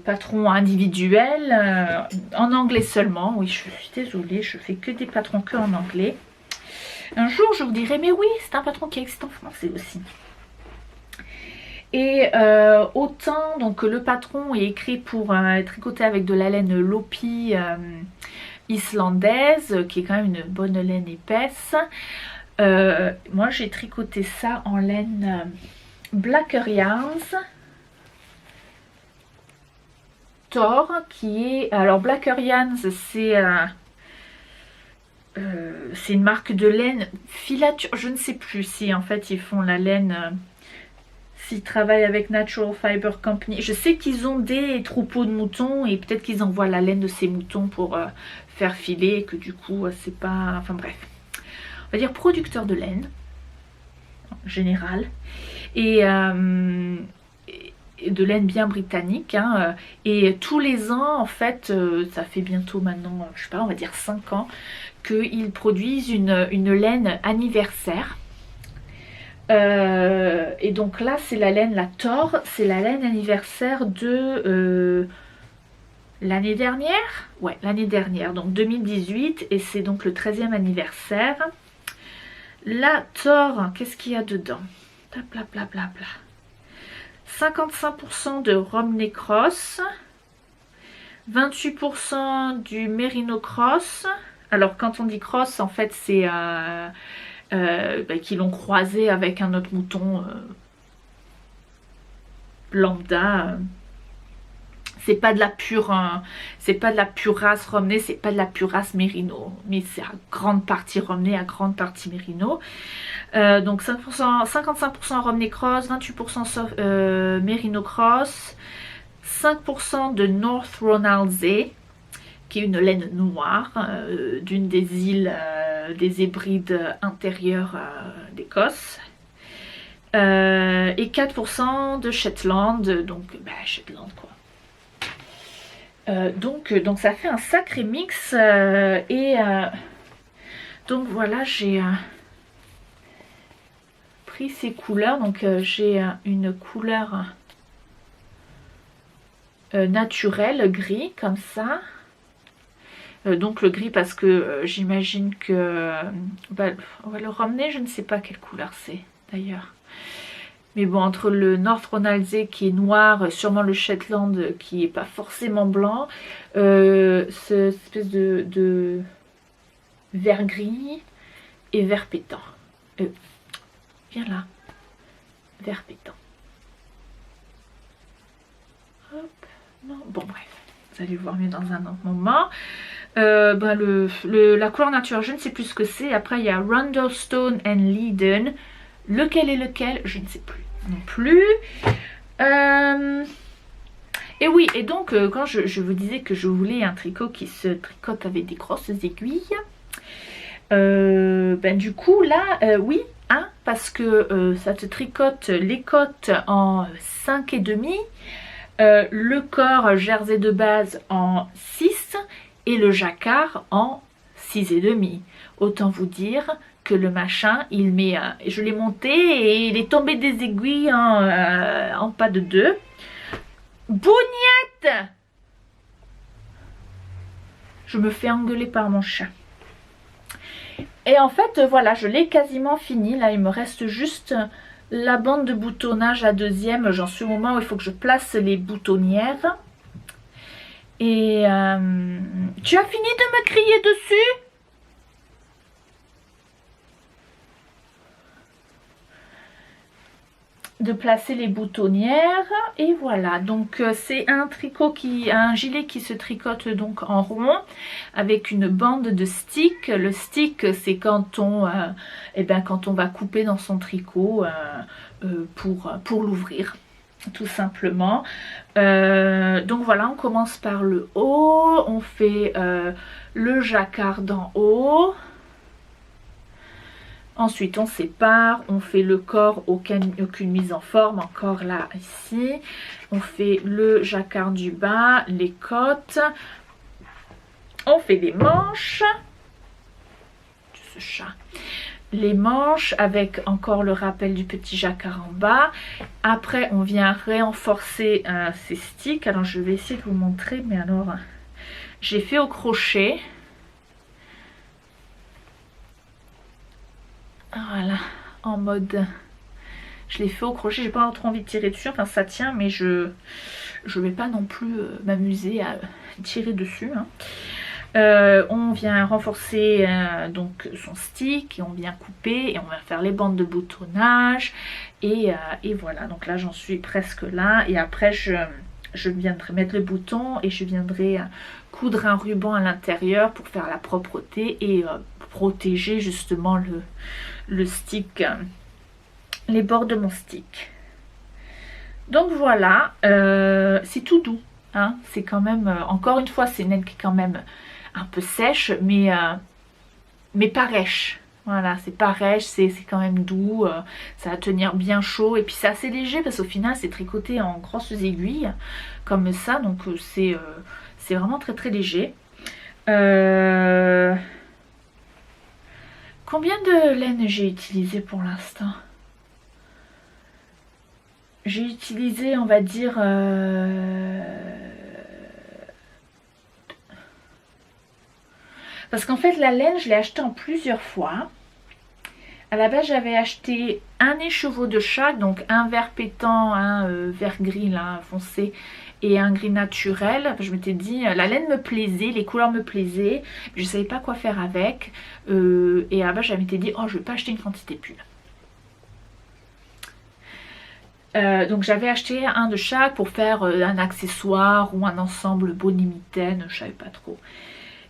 patron individuel, en anglais seulement. Oui, je suis désolée, je fais que des patrons que en anglais. Un jour je vous dirai, mais oui, c'est un patron qui existe en français aussi. Et autant donc le patron est écrit pour tricoter avec de la laine Lopi islandaise, qui est quand même une bonne laine épaisse. Moi j'ai tricoté ça en laine Blacker Yarns Thor, qui est... Alors Blacker Yarns, c'est une marque de laine filature, je ne sais plus si en fait ils font la laine... S'ils travaillent avec Natural Fiber Company. Je sais qu'ils ont des troupeaux de moutons et peut-être qu'ils envoient la laine de ces moutons pour faire filer et que du coup c'est pas... Enfin bref. On va dire producteur de laine en général. Et de laine bien britannique. Hein, et tous les ans en fait, ça fait bientôt maintenant, je sais pas, on va dire 5 ans, qu'ils produisent une laine anniversaire. Et donc là c'est la laine, la Thor, c'est la laine anniversaire de l'année dernière, ouais, l'année dernière, donc 2018, et c'est donc le 13e anniversaire. La Thor, qu'est-ce qu'il y a dedans? 55% de Romney Cross, 28% du Merino Cross. Alors quand on dit cross, en fait c'est qui l'ont croisé avec un autre mouton lambda. C'est pas de la pure race Romney, c'est pas de la pure race Merino, mais c'est à grande partie Romney, à grande partie Merino. Donc 55% Romney Cross, 28% Merino Cross, 5% de North Ronaldsay, qui est une laine noire d'une des îles des Hébrides intérieures d'Écosse. Et 4% de Shetland, donc Shetland quoi. Donc ça fait un sacré mix donc voilà, j'ai pris ces couleurs. Donc j'ai une couleur naturelle gris comme ça. Donc le gris parce que j'imagine que le Romney, je ne sais pas quelle couleur c'est d'ailleurs. Mais bon, entre le North Ronaldsay qui est noir, sûrement le Shetland qui est pas forcément blanc, cette espèce de vert gris et vert pétant. Viens là, vert pétant. Hop, non, bon bref, vous allez voir mieux dans un autre moment. La couleur naturelle, je ne sais plus ce que c'est. Après il y a Rundlestone and Leiden. Lequel est lequel, je ne sais plus non plus. Et oui, et donc quand je vous disais que je voulais un tricot qui se tricote avec des grosses aiguilles, du coup là, oui, hein, parce que ça te tricote les côtes en 5,5, le corps jersey de base en 6 et le jacquard en 6,5. Autant vous dire que le machin, il met, je l'ai monté et il est tombé des aiguilles en pas de 2. Bougnette! Je me fais engueuler par mon chat. Et en fait, voilà, je l'ai quasiment fini. Là, il me reste juste la bande de boutonnage à deuxième. J'en suis au moment où il faut que je place les boutonnières. Et tu as fini de me crier dessus? De placer les boutonnières. Et voilà, donc c'est un gilet qui se tricote donc en rond avec une bande de stick. Le stick, c'est quand on va couper dans son tricot pour l'ouvrir. tout simplement. Donc voilà, on commence par le haut, on fait le jacquard d'en haut. Ensuite on sépare, on fait le corps, aucune mise en forme, encore là, ici. On fait le jacquard du bas, les côtes. On fait les manches. Ce chat. Les manches avec encore le rappel du petit jacquard en bas. Après on vient renforcer ces sticks. Alors je vais essayer de vous montrer, mais alors j'ai fait au crochet. Voilà, en mode, je l'ai fait au crochet, j'ai pas trop envie de tirer dessus, enfin ça tient, mais je vais pas non plus m'amuser à tirer dessus, hein. On vient renforcer donc son stick, et on vient couper, et on va faire les bandes de boutonnage, et voilà, donc là j'en suis presque là, et après je viendrai mettre le bouton, et je viendrai coudre un ruban à l'intérieur pour faire la propreté, et protéger justement le stick, les bords de mon stick. Donc voilà, c'est tout doux, hein, c'est quand même, encore une fois c'est une laine qui est quand même un peu sèche, mais pas rêche. Voilà, c'est pas rêche, c'est quand même doux, ça va tenir bien chaud, et puis c'est assez léger parce qu'au final c'est tricoté en grosses aiguilles comme ça, donc c'est vraiment très très léger. Combien de laine j'ai utilisé pour l'instant? J'ai utilisé, on va dire, parce qu'en fait la laine je l'ai achetée en plusieurs fois. À la base j'avais acheté un écheveau de chaque, donc un vert pétant, un vert gris là, foncé, et un gris naturel. Je m'étais dit, la laine me plaisait, les couleurs me plaisaient, mais je ne savais pas quoi faire avec. Et à la base je m'étais dit, oh je vais pas acheter une quantité pull. Donc j'avais acheté un de chaque pour faire un accessoire ou un ensemble bonne-mitaine, je savais pas trop.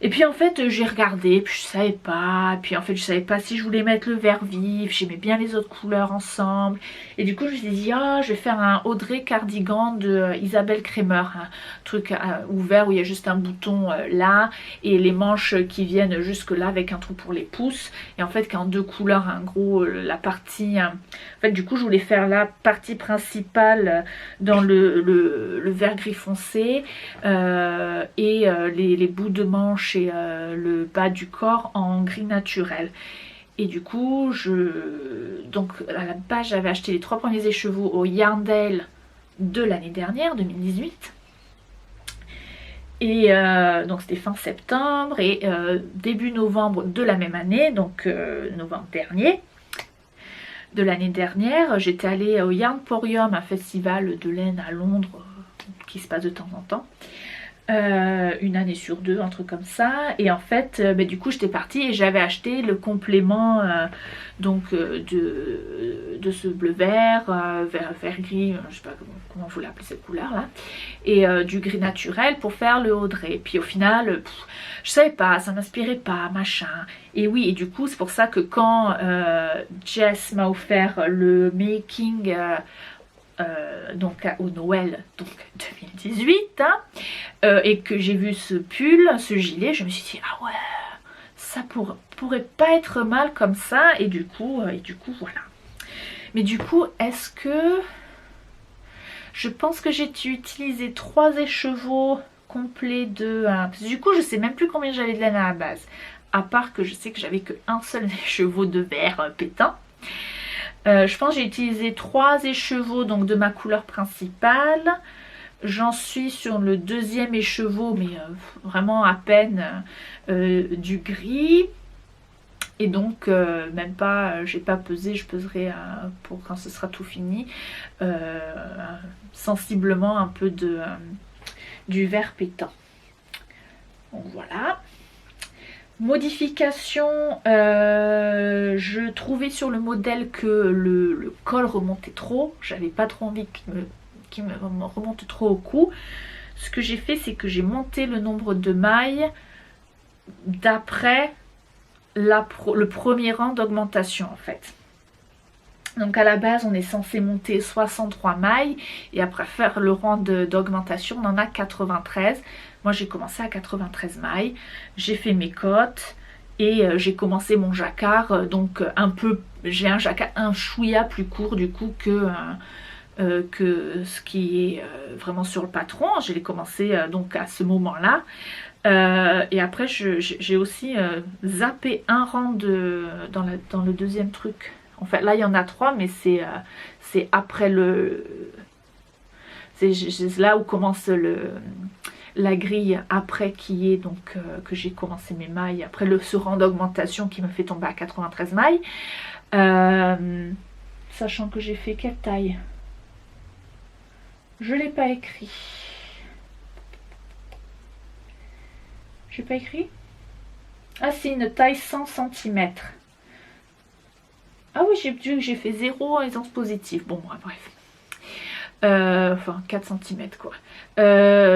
Et puis en fait j'ai regardé, puis je savais pas, puis en fait je savais pas si je voulais mettre le vert vif, j'aimais bien les autres couleurs ensemble, et du coup je me suis dit ah je vais faire un Audrey cardigan de Isabelle Kremer, un truc ouvert où il y a juste un bouton là, et les manches qui viennent jusque là avec un trou pour les pouces, et en fait qu'en deux couleurs, un gros la partie, en fait du coup je voulais faire la partie principale dans le vert gris foncé, et les bouts de manche et le bas du corps en gris naturel. Et du coup donc à la base j'avais acheté les 3 premiers écheveaux au Yarndale de l'année dernière, 2018, et donc c'était fin septembre, et début novembre de la même année, donc novembre dernier de l'année dernière, j'étais allée au Yarnporium, un festival de laine à Londres qui se passe de temps en temps, une année sur deux, un truc comme ça. Et en fait du coup j'étais partie et j'avais acheté le complément donc de ce bleu vert, vert gris, je sais pas comment vous l'appelez cette couleur là, et du gris naturel pour faire le Audrey. Et puis au final je savais pas, ça m'inspirait pas, machin. Et oui, et du coup c'est pour ça que quand Jess m'a offert le making donc au Noël donc 2018, hein, et que j'ai vu ce pull, ce gilet, je me suis dit ah ouais, ça pourrait pas être mal comme ça, et du coup voilà. Mais du coup est-ce que je pense que j'ai utilisé 3 écheveaux complets de parce que du coup je sais même plus combien j'avais de laine à la base, à part que je sais que j'avais qu'un seul écheveau de vert pétant. Je pense que j'ai utilisé 3 écheveaux donc de ma couleur principale. J'en suis sur le 2e écheveau, mais vraiment à peine du gris. Et donc même pas, j'ai pas pesé, je peserai pour quand ce sera tout fini, sensiblement un peu du vert pétant. Donc voilà. Modification, je trouvais sur le modèle que le col remontait trop, j'avais pas trop envie qu'il me remonte trop au cou. Ce que j'ai fait, c'est que j'ai monté le nombre de mailles d'après le premier rang d'augmentation en fait. Donc à la base on est censé monter 63 mailles et après faire le rang d'augmentation on en a 93. Moi j'ai commencé à 93 mailles, j'ai fait mes côtes et j'ai commencé mon jacquard, donc un peu, j'ai un jacquard un chouïa plus court du coup que ce qui est vraiment sur le patron. Je l'ai commencé donc à ce moment là. Et après j'ai aussi zappé un rang dans le deuxième truc. En fait là il y en a 3 mais c'est après c'est là où commence la grille après qui est donc que j'ai commencé mes mailles après ce rang d'augmentation qui me fait tomber à 93 mailles, sachant que j'ai fait quelle taille, je l'ai pas écrit. J'ai pas écrit. Ah c'est une taille 100 cm. Ah oui j'ai vu que j'ai fait 0 aisance positive. Bon bref. Enfin 4 cm quoi.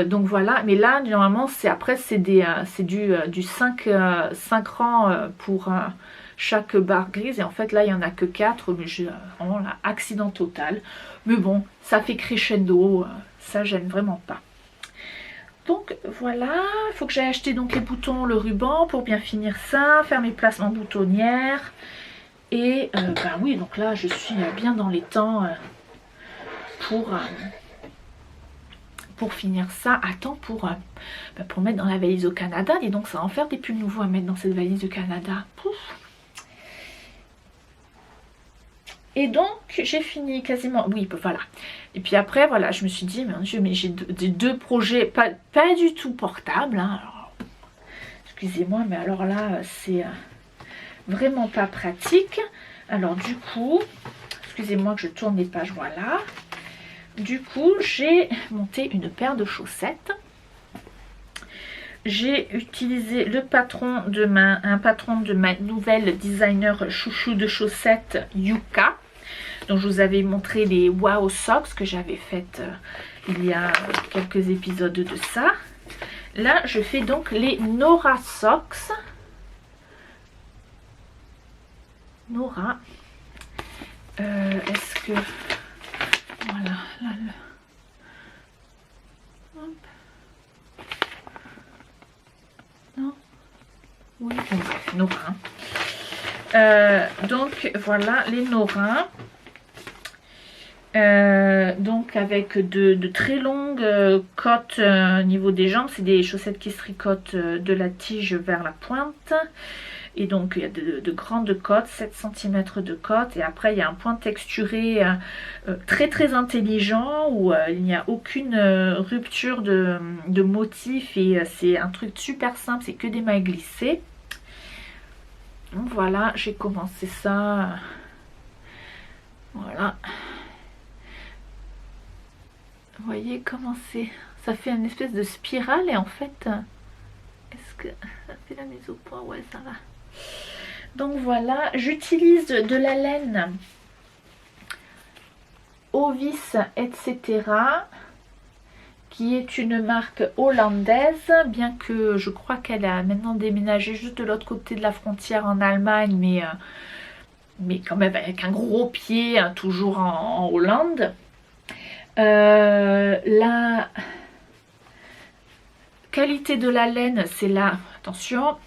Donc voilà, mais là normalement c'est après c'est du 5 rangs pour chaque barre grise et en fait là il n'y en a que 4, mais j'ai vraiment l'accident total. Mais bon, ça fait crescendo, ça j'aime vraiment pas. Donc voilà, il faut que j'aille acheter donc les boutons, le ruban pour bien finir ça, faire mes placements boutonnières. Et ben oui, donc là je suis bien dans les temps pour finir ça à temps pour mettre dans la valise au Canada. Et donc ça va en faire des pulls nouveaux à mettre dans cette valise du Canada. Pouf. Et donc j'ai fini quasiment, oui voilà. Et puis après voilà, je me suis dit mon Dieu, mais j'ai deux projets pas du tout portables hein. Alors, excusez-moi mais alors là c'est vraiment pas pratique. Alors du coup, excusez-moi que je tourne les pages, voilà. Du coup j'ai monté une paire de chaussettes. J'ai utilisé un patron de ma nouvelle designer chouchou de chaussettes Yuka. Donc je vous avais montré les Wow Socks que j'avais faites il y a quelques épisodes de ça. Là je fais donc les Nora Socks. Nora. Est-ce que... Voilà. Là, hop. Non. Oui, bon, bref, Nora. Donc voilà les Nora. Donc avec de très longues côtes au niveau des jambes. C'est des chaussettes qui se tricotent de la tige vers la pointe. Et donc il y a de grandes côtes, 7 cm de côte. Et après il y a un point texturé très très intelligent où il n'y a aucune rupture de motif. Et c'est un truc super simple, c'est que des mailles glissées. Donc voilà, j'ai commencé ça. Voilà. Vous voyez comment c'est, ça fait une espèce de spirale et en fait, est-ce que ça fait la mise au point? Ouais, ça va. Donc voilà, j'utilise de la laine Ovis, etc. qui est une marque hollandaise, bien que je crois qu'elle a maintenant déménagé juste de l'autre côté de la frontière en Allemagne, mais quand même avec un gros pied, hein, toujours en Hollande. La qualité de la laine, c'est là, attention,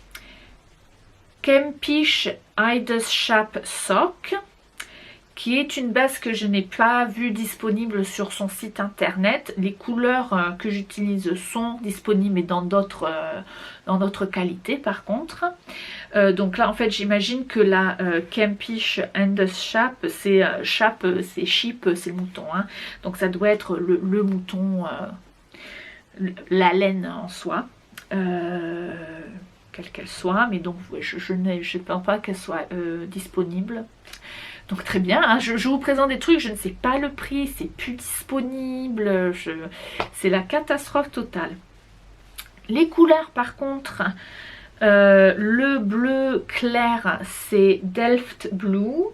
Kempish Eidesschap Sock, qui est une base que je n'ai pas vue disponible sur son site internet. Les couleurs que j'utilise sont disponibles mais dans d'autres qualités par contre. Donc là en fait j'imagine que la Kempish Eidesschap, c'est c'est sheep, c'est le mouton. Hein. Donc ça doit être le mouton, la laine en soi. Quelle qu'elle soit, mais donc je ne pense pas qu'elle soit disponible. Donc très bien, hein, je vous présente des trucs, je ne sais pas le prix, c'est plus disponible, c'est la catastrophe totale. Les couleurs par contre, le bleu clair c'est Delft Blue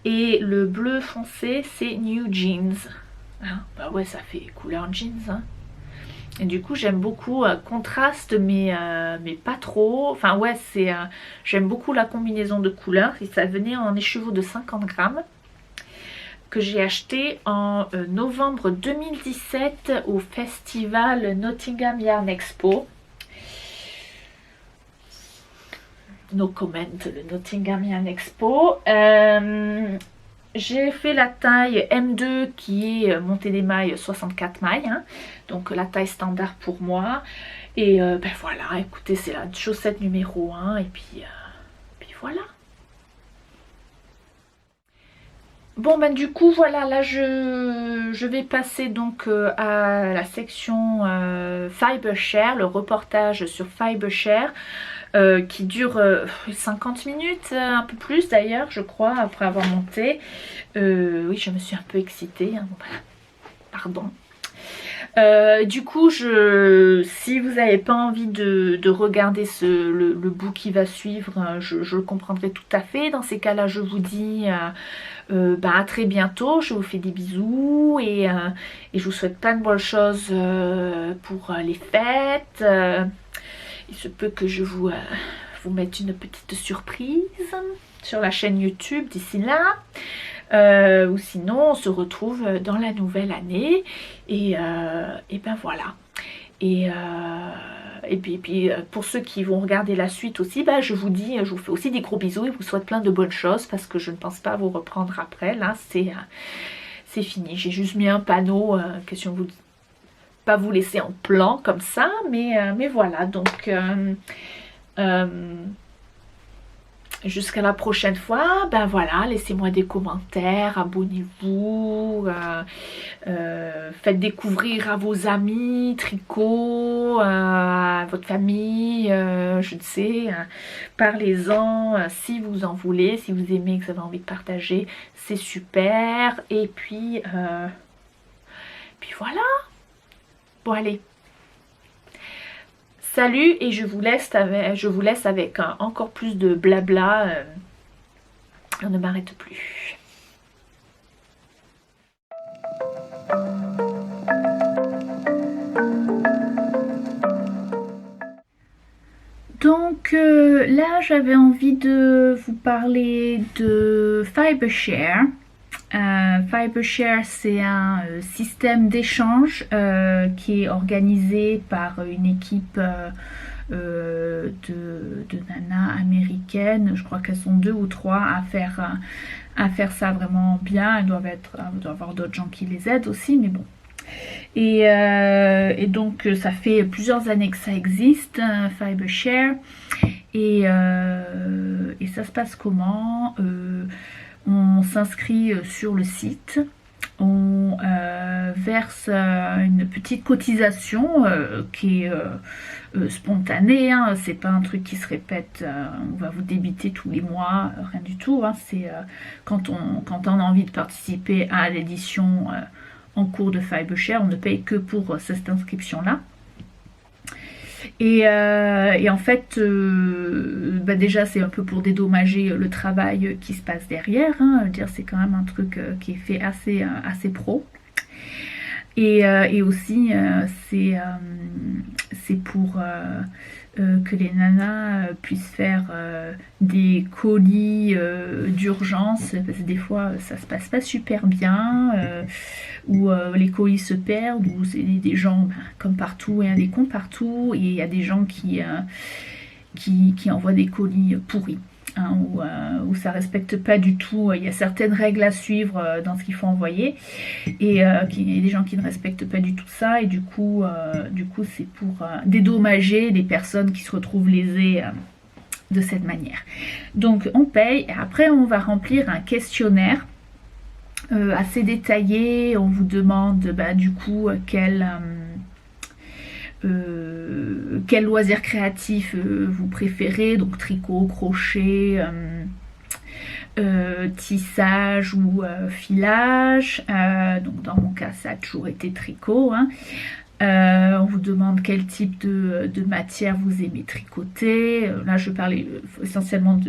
et le bleu foncé c'est New Jeans. Hein, bah ouais, ça fait couleur jeans. Hein. Et du coup j'aime beaucoup contraste mais pas trop. Enfin ouais, j'aime beaucoup la combinaison de couleurs. Et ça venait en écheveau de 50 grammes. que j'ai acheté en novembre 2017 au festival Nottingham Yarn Expo. No comment, le Nottingham Yarn Expo. J'ai fait la taille M2 qui est montée des mailles 64 mailles, hein, donc la taille standard pour moi. Et ben voilà, écoutez, c'est la chaussette numéro 1 et puis voilà. Bon ben du coup voilà, là je vais passer donc à la section Fibershare, le reportage sur Fibershare. Qui dure 50 minutes, un peu plus d'ailleurs je crois, après avoir monté. Oui, je me suis un peu excitée, hein, pardon. Du coup, si vous n'avez pas envie de regarder le bout qui va suivre, je le comprendrai tout à fait. Dans ces cas-là, je vous dis à très bientôt. Je vous fais des bisous et je vous souhaite plein de bonnes choses pour les fêtes. Il se peut que je vous mette une petite surprise sur la chaîne YouTube d'ici là. Ou sinon, on se retrouve dans la nouvelle année. Et ben voilà. Et puis pour ceux qui vont regarder la suite aussi, ben, je vous fais aussi des gros bisous et vous souhaite plein de bonnes choses parce que je ne pense pas vous reprendre après. Là, c'est fini. J'ai juste mis un panneau, question vous pas vous laisser en plan comme ça, mais voilà, donc jusqu'à la prochaine fois, ben voilà, laissez-moi des commentaires, abonnez-vous, faites découvrir à vos amis, tricot, à votre famille, je ne sais, parlez-en si vous en voulez, si vous aimez, que vous avez envie de partager, c'est super, et puis voilà. Bon allez, salut et je vous laisse avec encore plus de blabla. On ne m'arrête plus. Donc là j'avais envie de vous parler de Fibershare. Fibershare, c'est un système d'échange qui est organisé par une équipe de nanas américaines. Je crois qu'elles sont 2 ou 3 à faire ça vraiment bien. Elles doivent avoir d'autres gens qui les aident aussi, mais bon. Et donc ça fait plusieurs années que ça existe, Fibershare. Et ça se passe comment? On s'inscrit sur le site, on verse une petite cotisation qui est spontanée, hein, c'est pas un truc qui se répète, on va vous débiter tous les mois, rien du tout, hein, c'est quand on a envie de participer à l'édition en cours de Fibershare, on ne paye que pour cette inscription-là. Et en fait, déjà c'est un peu pour dédommager le travail qui se passe derrière, hein. Dire c'est quand même un truc qui est fait assez pro. Et aussi c'est pour que les nanas puissent faire des colis d'urgence, parce que des fois ça se passe pas super bien, où les colis se perdent, où c'est des gens comme partout, il y a des cons partout, et il y a des gens qui envoient des colis pourris. Hein, où ça respecte pas du tout, il y a certaines règles à suivre dans ce qu'il faut envoyer, et il y a des gens qui ne respectent pas du tout ça, et du coup c'est pour dédommager les personnes qui se retrouvent lésées de cette manière. Donc on paye, et après on va remplir un questionnaire assez détaillé. On vous demande du coup quel loisir créatif vous préférez, donc tricot, crochet, tissage ou filage. Donc dans mon cas ça a toujours été tricot, hein. On vous demande quel type de matière vous aimez tricoter. Là je parlais essentiellement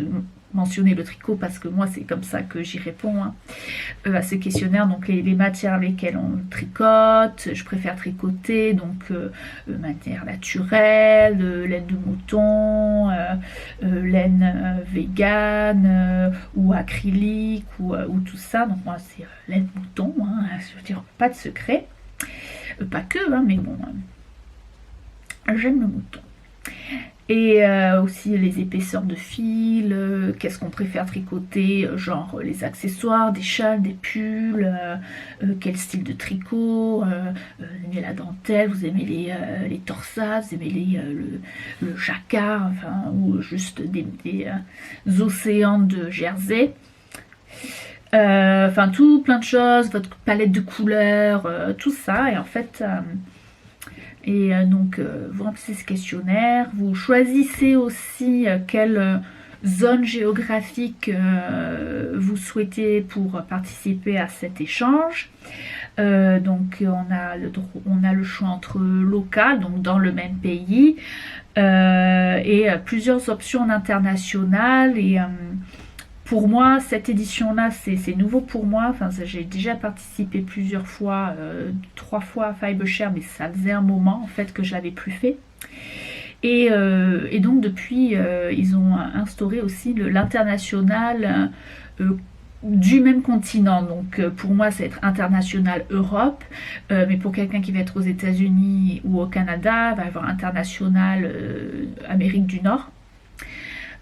mentionner le tricot parce que moi c'est comme ça que j'y réponds hein, à ce questionnaire. Donc les matières lesquelles on tricote, je préfère tricoter donc matière naturelle, laine de mouton, laine vegan ou acrylique ou tout ça. Donc moi c'est laine mouton, hein, je veux dire pas de secret, pas que hein, mais bon j'aime le mouton. Et aussi les épaisseurs de fil, qu'est-ce qu'on préfère tricoter, genre les accessoires, des châles, des pulls, quel style de tricot, vous aimez la dentelle, vous aimez les torsades, vous aimez le jacquard, enfin, ou juste des océans de jersey. Enfin tout plein de choses, votre palette de couleurs, tout ça, et en fait... donc vous remplissez ce questionnaire, vous choisissez aussi quelle zone géographique vous souhaitez pour participer à cet échange. Donc on a le choix entre local, donc dans le même pays, et plusieurs options en international. Et pour moi, cette édition-là, c'est nouveau pour moi. Enfin, j'ai déjà participé plusieurs fois, 3 fois à Fiber Share, mais ça faisait un moment en fait que je l'avais plus fait. Et donc depuis, ils ont instauré aussi l'international du même continent. Donc pour moi, ça va être international Europe, mais pour quelqu'un qui va être aux États-Unis ou au Canada, il va y avoir international Amérique du Nord.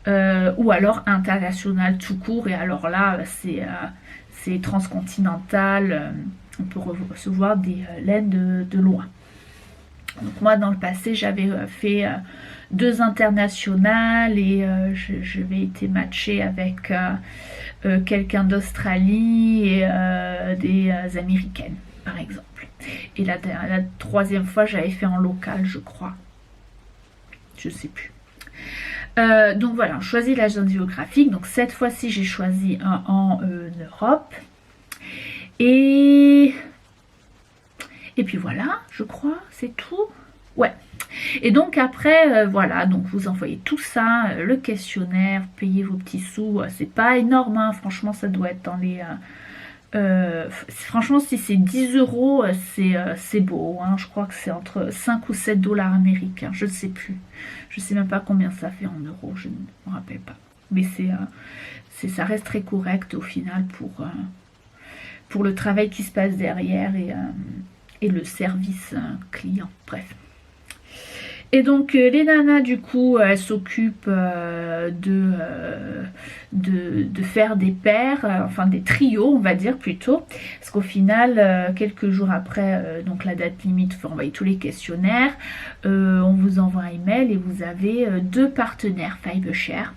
Ou alors international tout court, et alors là c'est transcontinental, on peut recevoir des laines de loin. Donc moi dans le passé j'avais fait 2 internationales et j'avais été matchée avec quelqu'un d'Australie et des américaines par exemple, et la 3e fois j'avais fait en local je crois, je sais plus. Donc voilà, on choisit la zone géographique. Donc cette fois-ci, j'ai choisi en Europe. Et puis voilà, je crois, c'est tout. Ouais. Et donc après, voilà, donc vous envoyez tout ça, le questionnaire, vous payez vos petits sous. C'est pas énorme, hein, franchement, ça doit être dans les... franchement, si c'est 10 euros, c'est beau, hein. Je crois que c'est entre 5 ou 7 dollars américains, je ne sais plus. Je sais même pas combien ça fait en euros, je ne me rappelle pas. Mais ça reste très correct au final pour le travail qui se passe derrière et le service client, bref. Et donc les nanas du coup elles s'occupent de faire des paires, enfin des trios on va dire plutôt, parce qu'au final quelques jours après donc la date limite, il faut envoyer tous les questionnaires, on vous envoie un email et vous avez 2 partenaires Fiber Share,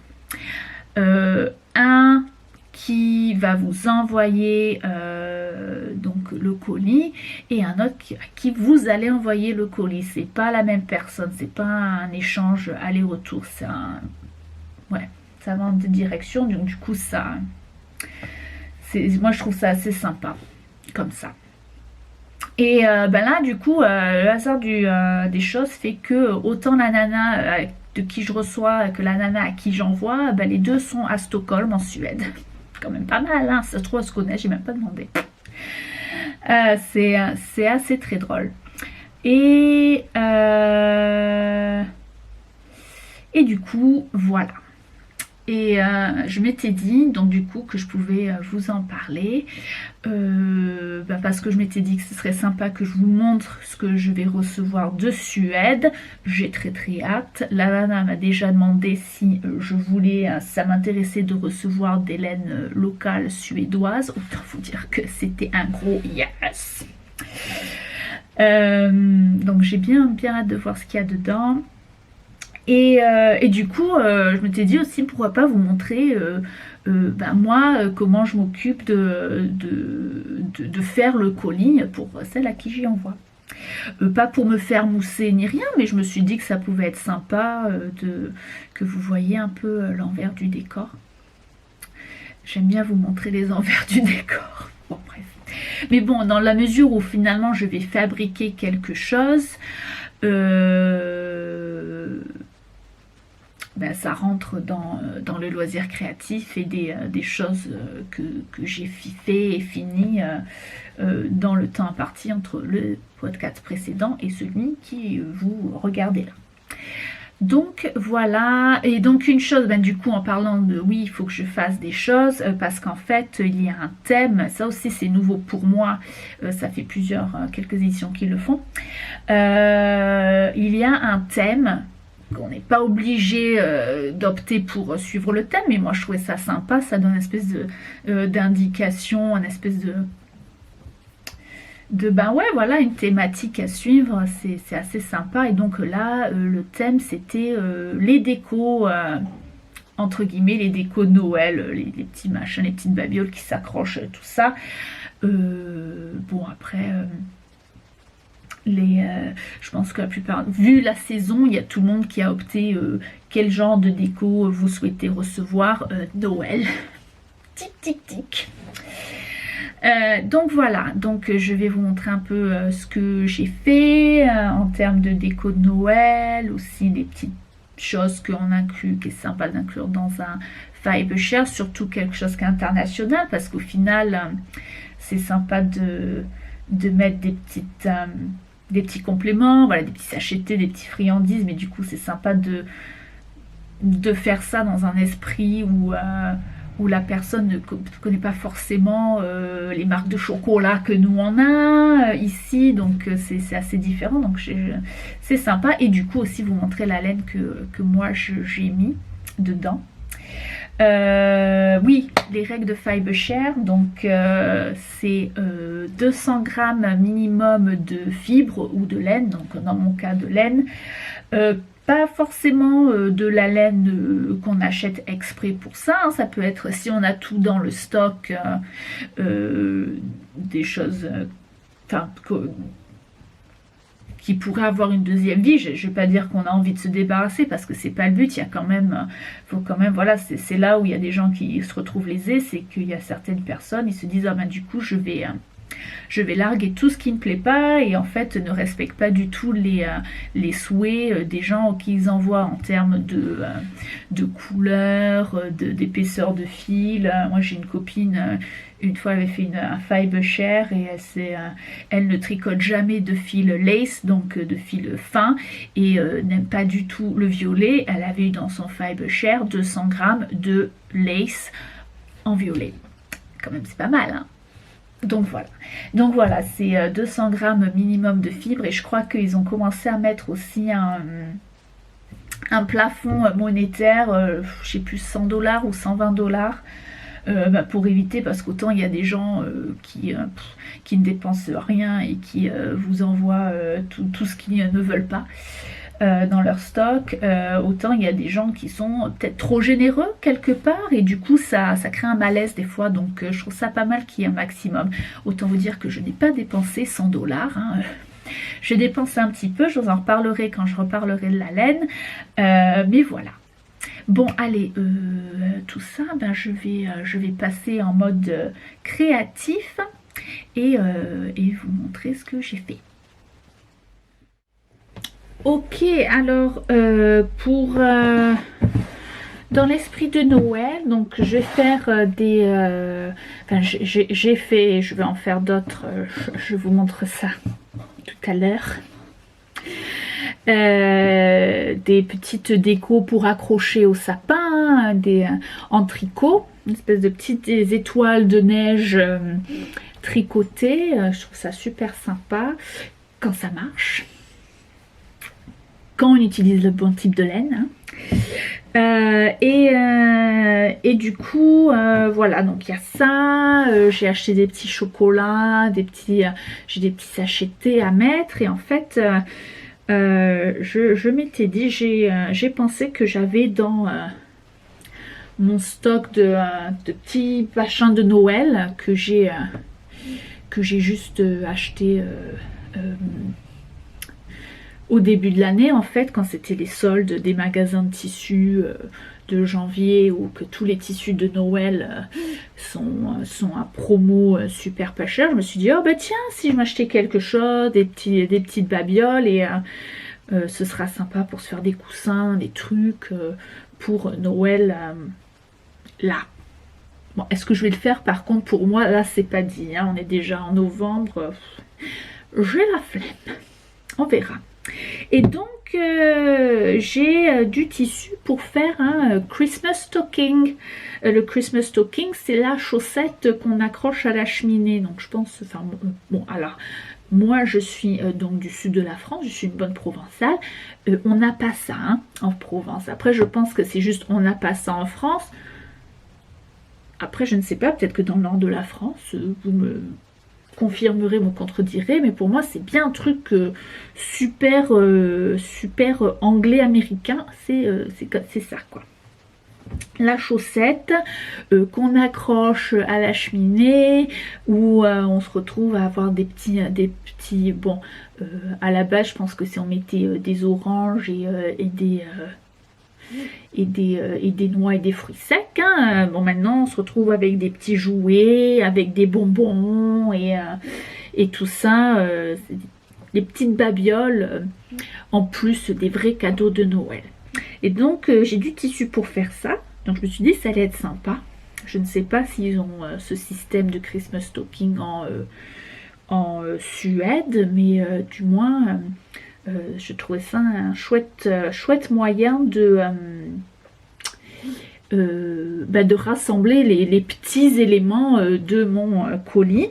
un qui va vous envoyer donc le colis et un autre à qui vous allez envoyer le colis. C'est pas la même personne, c'est pas un échange aller-retour, c'est ouais, ça va en 2 directions, donc du coup ça moi je trouve ça assez sympa comme ça. Et ben là du coup le hasard des choses fait que autant la nana de qui je reçois que la nana à qui j'envoie, ben, les 2 sont à Stockholm en Suède. Quand même pas mal, hein, ça se trouve à se connaître, j'ai même pas demandé. C'est assez très drôle. Et du coup, voilà. Et je m'étais dit, donc du coup, que je pouvais vous en parler. Parce que je m'étais dit que ce serait sympa que je vous montre ce que je vais recevoir de Suède. J'ai très hâte. La nana m'a déjà demandé si je voulais, ça m'intéressait de recevoir des laines locales suédoises. Autant vous dire que c'était un gros yes. Donc j'ai bien hâte de voir ce qu'il y a dedans. Et du coup, je m'étais dit aussi pourquoi pas vous montrer moi comment je m'occupe de faire le colis pour celle à qui j'y envoie. Pas pour me faire mousser ni rien, mais je me suis dit que ça pouvait être sympa que vous voyez un peu l'envers du décor. J'aime bien vous montrer les envers du décor. Bon, bref. Mais bon, dans la mesure où finalement je vais fabriquer quelque chose, ben, ça rentre dans le loisir créatif et des choses que j'ai fait et fini dans le temps imparti entre le podcast précédent et celui qui vous regardez là. Donc voilà, et donc une chose, ben, du coup en parlant de oui, il faut que je fasse des choses, parce qu'en fait il y a un thème, ça aussi c'est nouveau pour moi, ça fait quelques éditions qui le font, il y a un thème, qu'on n'est pas obligé d'opter pour suivre le thème, mais moi je trouvais ça sympa, ça donne une espèce d'indication, une espèce ben ouais, voilà, une thématique à suivre, c'est assez sympa. Et donc là, le thème, c'était les décos, entre guillemets, les décos de Noël, les petits machins, les petites babioles qui s'accrochent, tout ça. Bon, après, je pense que la plupart, vu la saison, il y a tout le monde qui a opté quel genre de déco vous souhaitez recevoir. Noël. Tic, tic, tic. Donc voilà, donc je vais vous montrer un peu ce que j'ai fait en termes de déco de Noël, aussi des petites choses qu'on inclut, qui est sympa d'inclure dans un fiber share, surtout quelque chose qui est international, parce qu'au final c'est sympa de mettre des petits compléments, voilà, des petits sachets, des petits friandises, mais du coup c'est sympa de faire ça dans un esprit où la personne ne connaît pas forcément les marques de chocolat que nous on a ici, donc c'est assez différent, donc c'est sympa. Et du coup aussi vous montrer la laine que moi j'ai mis dedans. Oui, les règles de fiber share, donc c'est 200 grammes minimum de fibres ou de laine, donc dans mon cas de laine, pas forcément de la laine qu'on achète exprès pour ça, hein. Ça peut être, si on a tout dans le stock, des choses qui pourraient avoir une deuxième vie. Je ne vais pas dire qu'on a envie de se débarrasser, parce que c'est pas le but. Il y a quand même, faut quand même, voilà, c'est là où il y a des gens qui se retrouvent lésés, c'est qu'il y a certaines personnes, ils se disent ah ben du coup je vais larguer tout ce qui ne me plaît pas, et en fait ne respectent pas du tout les souhaits des gens qu'ils envoient en termes de couleur, d'épaisseur de fil. Moi j'ai une copine, une fois elle avait fait un fiber share, et elle ne tricote jamais de fil lace, donc de fil fin, et n'aime pas du tout le violet. Elle avait eu dans son fiber share 200 grammes de lace en violet. Quand même c'est pas mal, hein. Donc voilà, c'est 200 grammes minimum de fibres, et je crois qu'ils ont commencé à mettre aussi un plafond monétaire, je sais plus, 100 $ ou 120 $, pour éviter, parce qu'autant il y a des gens qui ne dépensent rien et qui vous envoient tout ce qu'ils ne veulent pas dans leur stock, autant il y a des gens qui sont peut-être trop généreux quelque part, et du coup ça crée un malaise des fois, donc je trouve ça pas mal qu'il y ait un maximum. Autant vous dire que je n'ai pas dépensé 100 $, hein. J'ai dépensé un petit peu, je vous en reparlerai quand je reparlerai de la laine, mais voilà. Bon allez, tout ça, ben, je vais passer en mode créatif et vous montrer ce que j'ai fait. Ok, alors pour dans l'esprit de Noël, donc je vais faire j'ai fait, je vais en faire d'autres, je vous montre ça tout à l'heure. Des petites décos pour accrocher au sapin, en tricot, une espèce de petites étoiles de neige tricotées. Je trouve ça super sympa quand ça marche, quand on utilise le bon type de laine, hein. Et du coup voilà, donc il y a ça, j'ai acheté des petits chocolats, j'ai des petits sachets de thé à mettre, et en fait je m'étais dit, j'ai pensé que j'avais dans mon stock de petits machins de Noël que j'ai juste acheté au début de l'année, en fait, quand c'était les soldes des magasins de tissus de janvier, ou que tous les tissus de Noël sont à promo super pas cher. Je me suis dit, oh bah tiens, si je m'achetais quelque chose, des petites babioles, et ce sera sympa pour se faire des coussins, des trucs pour Noël là. Bon, est-ce que je vais le faire? Par contre, pour moi, là, c'est pas dit. Hein. On est déjà en novembre. J'ai la flemme. On verra. Et donc, j'ai du tissu pour faire un Christmas stocking. Le Christmas stocking, c'est la chaussette qu'on accroche à la cheminée. Donc, je pense... Enfin, bon, alors... Moi, je suis donc du sud de la France, je suis une bonne provençale. On n'a pas ça hein, en Provence. Après, je pense que c'est juste on n'a pas ça en France. Après, je ne sais pas, peut-être que dans le nord de la France, vous me confirmerez, me contredirez, mais pour moi, c'est bien un truc super, super anglais-américain. C'est ça, quoi. La chaussette qu'on accroche à la cheminée où on se retrouve à avoir des petits bon à la base je pense que si on mettait des oranges et des noix et des fruits secs hein. Bon maintenant on se retrouve avec des petits jouets, avec des bonbons et tout ça les petites babioles en plus des vrais cadeaux de Noël. Et donc j'ai du tissu pour faire ça. Donc je me suis dit ça allait être sympa. Je ne sais pas s'ils ont ce système de Christmas stocking en Suède, mais du moins je trouvais ça un chouette moyen de rassembler les petits éléments de mon colis.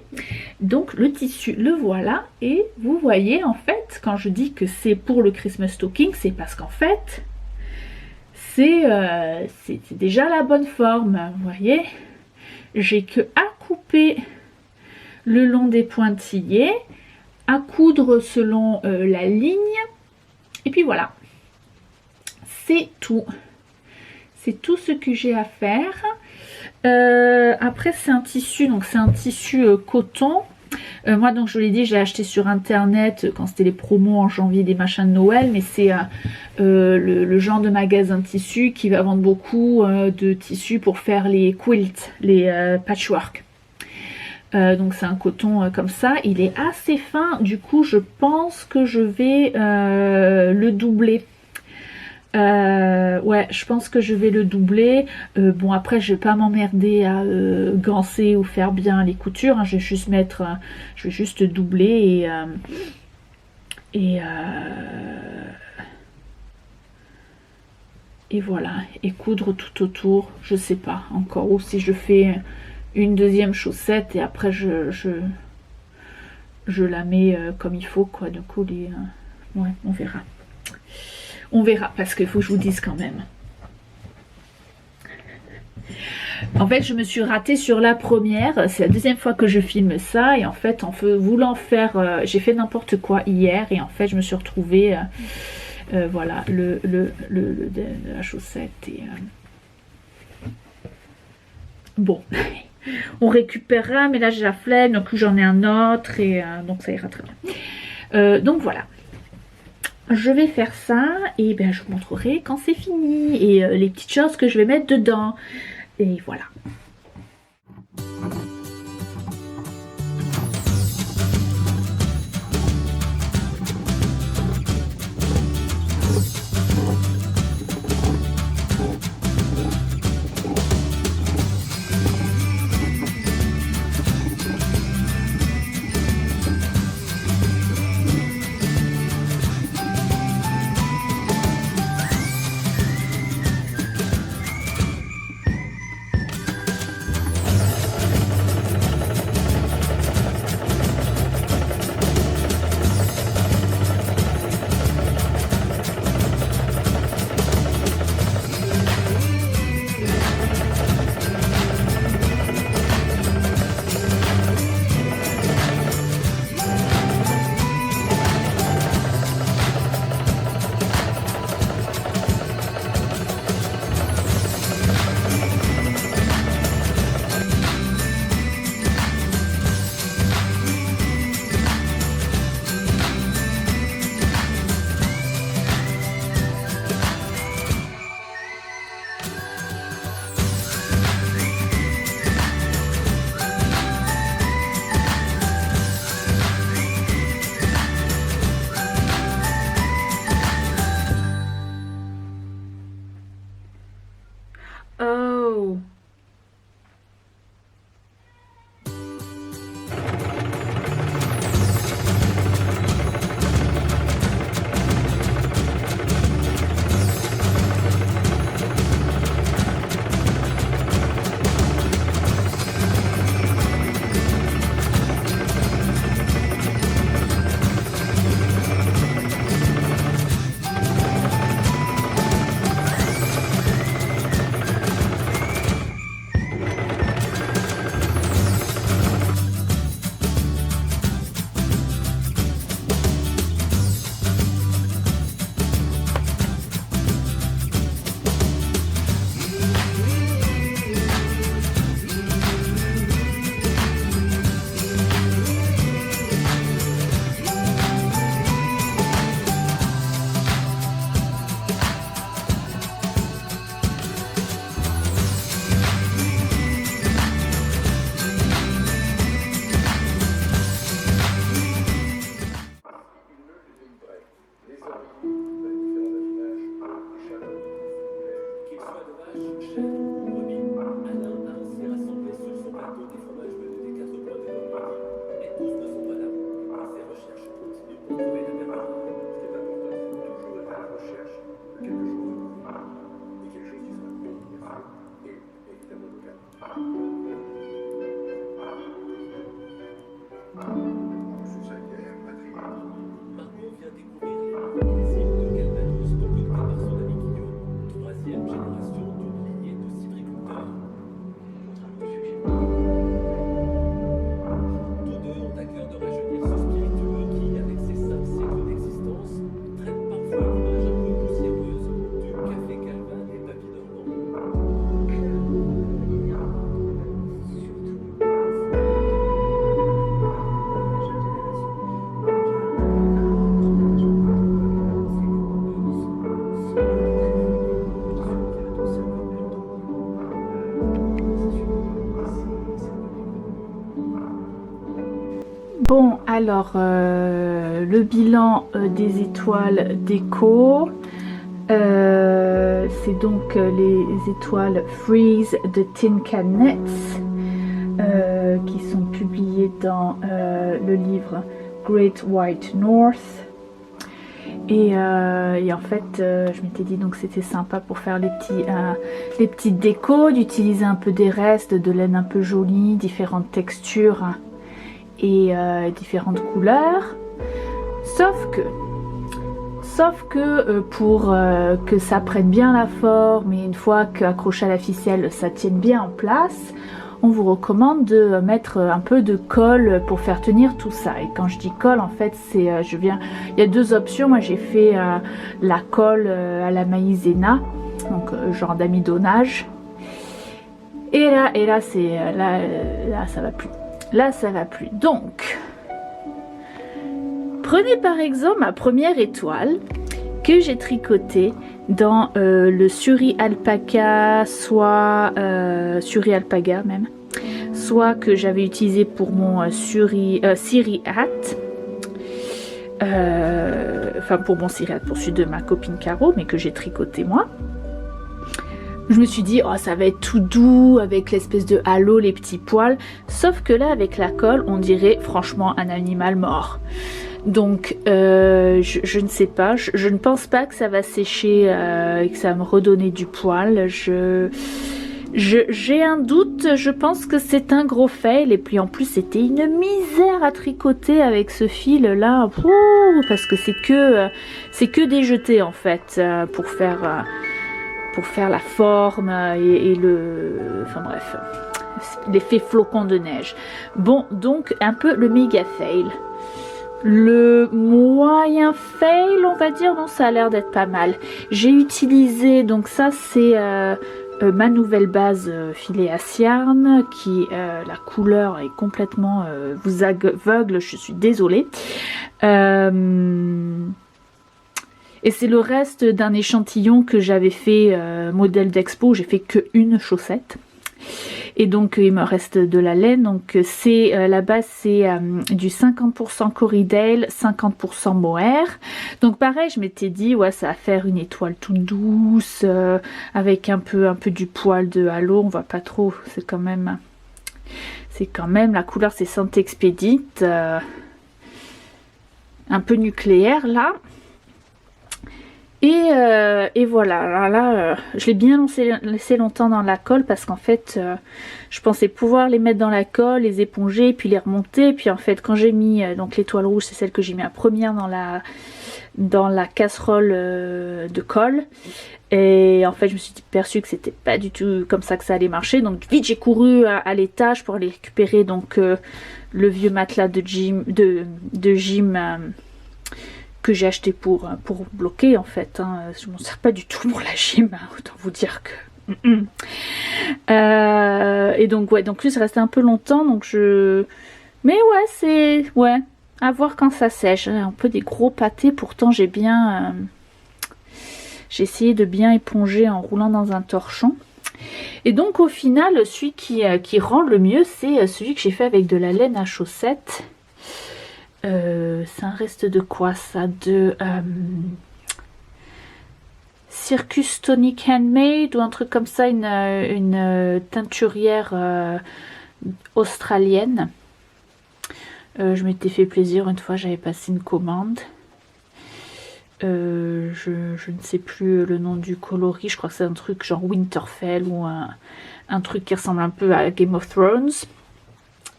Donc le tissu le voilà et vous voyez en fait quand je dis que c'est pour le Christmas stocking c'est parce qu'en fait c'est déjà la bonne forme, vous voyez. J'ai que à couper le long des pointillés, à coudre selon la ligne, et puis voilà. C'est tout. C'est tout ce que j'ai à faire. Après c'est un tissu, donc c'est un tissu coton. Moi donc je vous l'ai dit, je l'ai acheté sur internet quand c'était les promos en janvier des machins de Noël, mais c'est le genre de magasin de tissu qui va vendre beaucoup de tissus pour faire les quilts, les patchwork. Donc c'est un coton comme ça, il est assez fin, du coup je pense que je vais le doubler. Ouais, je pense que je vais le doubler. Bon après je vais pas m'emmerder à ganser ou faire bien les coutures hein. Je vais juste doubler et voilà, et coudre tout autour. Je sais pas encore, ou si je fais une deuxième chaussette et après je la mets comme il faut quoi. Du coup ouais, on verra. On verra, parce qu'il faut que je vous dise quand même. En fait, je me suis ratée sur la première. C'est la deuxième fois que je filme ça. Et en fait, en voulant faire... j'ai fait n'importe quoi hier. Et en fait, je me suis retrouvée... voilà, la chaussette. Et, bon, on récupérera. Mais là, j'ai la flemme. Donc, j'en ai un autre. Et donc, ça ira très bien. Donc, voilà. Je vais faire ça et bien je vous montrerai quand c'est fini et les petites choses que je vais mettre dedans. Et voilà. Bon, alors, le bilan des étoiles déco, c'est donc les étoiles Freeze de Tin Can Knits, qui sont publiées dans le livre Great White North. Et en fait, je m'étais dit donc c'était sympa pour faire les petites décos, d'utiliser un peu des restes de laine un peu jolie, différentes textures et différentes couleurs. Sauf que pour que ça prenne bien la forme et une fois qu'accroché à la ficelle ça tienne bien en place, on vous recommande de mettre un peu de colle pour faire tenir tout ça. Et quand je dis colle, en fait, c'est il y a deux options. Moi, j'ai fait la colle à la maïzena, donc genre d'amidonnage. Et là, c'est là, ça va plus. Là, ça va plus. Donc, prenez par exemple ma première étoile que j'ai tricotée dans le suri alpaca, soit suri alpaga même, soit que j'avais utilisé pour mon siri hat, enfin pour mon siri hat, pour celui de ma copine Caro, mais que j'ai tricoté moi. Je me suis dit, oh, ça va être tout doux avec l'espèce de halo, les petits poils. Sauf que là, avec la colle, on dirait franchement un animal mort. Donc, je ne sais pas. Je ne pense pas que ça va sécher et que ça va me redonner du poil. J'ai un doute. Je pense que c'est un gros fail. Et puis, en plus, c'était une misère à tricoter avec ce fil-là. Parce que c'est que des jetés, en fait, pour faire la forme et enfin bref, l'effet flocon de neige. Bon, donc un peu le méga fail. Le moyen fail, on va dire, non, ça a l'air d'être pas mal. J'ai utilisé, donc ça c'est ma nouvelle base Phileas Yarn, qui la couleur est complètement vous aveugle, je suis désolée. Et c'est le reste d'un échantillon que j'avais fait modèle d'expo. J'ai fait qu'une chaussette. Et donc il me reste de la laine. Donc c'est la base, c'est du 50% Corriedale, 50% mohair. Donc pareil, je m'étais dit ouais, ça va faire une étoile toute douce avec un peu du poil de halo. On voit pas trop. C'est quand même la couleur, c'est Saint Expedite, un peu nucléaire là. Et voilà, là je l'ai bien laissé longtemps dans la colle parce qu'en fait je pensais pouvoir les mettre dans la colle, les éponger puis les remonter. Puis en fait quand j'ai mis donc l'étoile rouge, c'est celle que j'ai mis à première dans la casserole de colle. Et en fait je me suis perçue que c'était pas du tout comme ça que ça allait marcher. Donc vite j'ai couru à l'étage pour aller récupérer donc le vieux matelas de gym que j'ai acheté pour bloquer en fait. Je m'en sers pas du tout pour la gym, autant vous dire que... et donc ouais, donc lui ça restait un peu longtemps, donc mais ouais, c'est... ouais, à voir quand ça sèche. Un peu des gros pâtés, pourtant j'ai essayé de bien éponger en roulant dans un torchon. Et donc au final, celui qui rend le mieux, c'est celui que j'ai fait avec de la laine à chaussettes. C'est un reste de quoi ça? De Circus Tonic Handmade ou un truc comme ça, une teinturière australienne. Je m'étais fait plaisir une fois, j'avais passé une commande. Je ne sais plus le nom du coloris, je crois que c'est un truc genre Winterfell ou un truc qui ressemble un peu à Game of Thrones.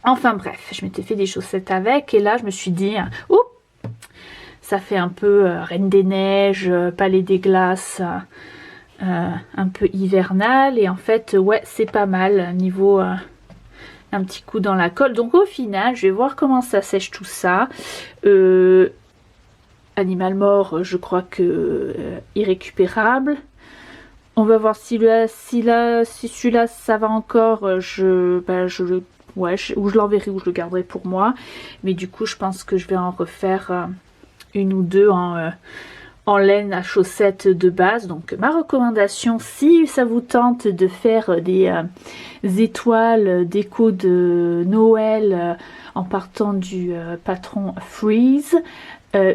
Enfin bref, je m'étais fait des chaussettes avec et là je me suis dit, ouh, ça fait un peu Reine des Neiges, Palais des Glaces, un peu hivernal et en fait ouais c'est pas mal niveau un petit coup dans la colle. Donc au final je vais voir comment ça sèche tout ça. Animal mort, je crois que irrécupérable. On va voir si celui-là ça va encore. Ou je l'enverrai ou je le garderai pour moi. Mais du coup, je pense que je vais en refaire une ou deux en laine à chaussettes de base. Donc ma recommandation, si ça vous tente de faire des étoiles déco de Noël en partant du patron Freeze,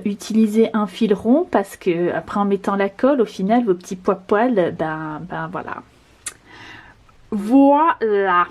utilisez un fil rond parce que après en mettant la colle, au final vos petits poils, ben voilà. Voilà.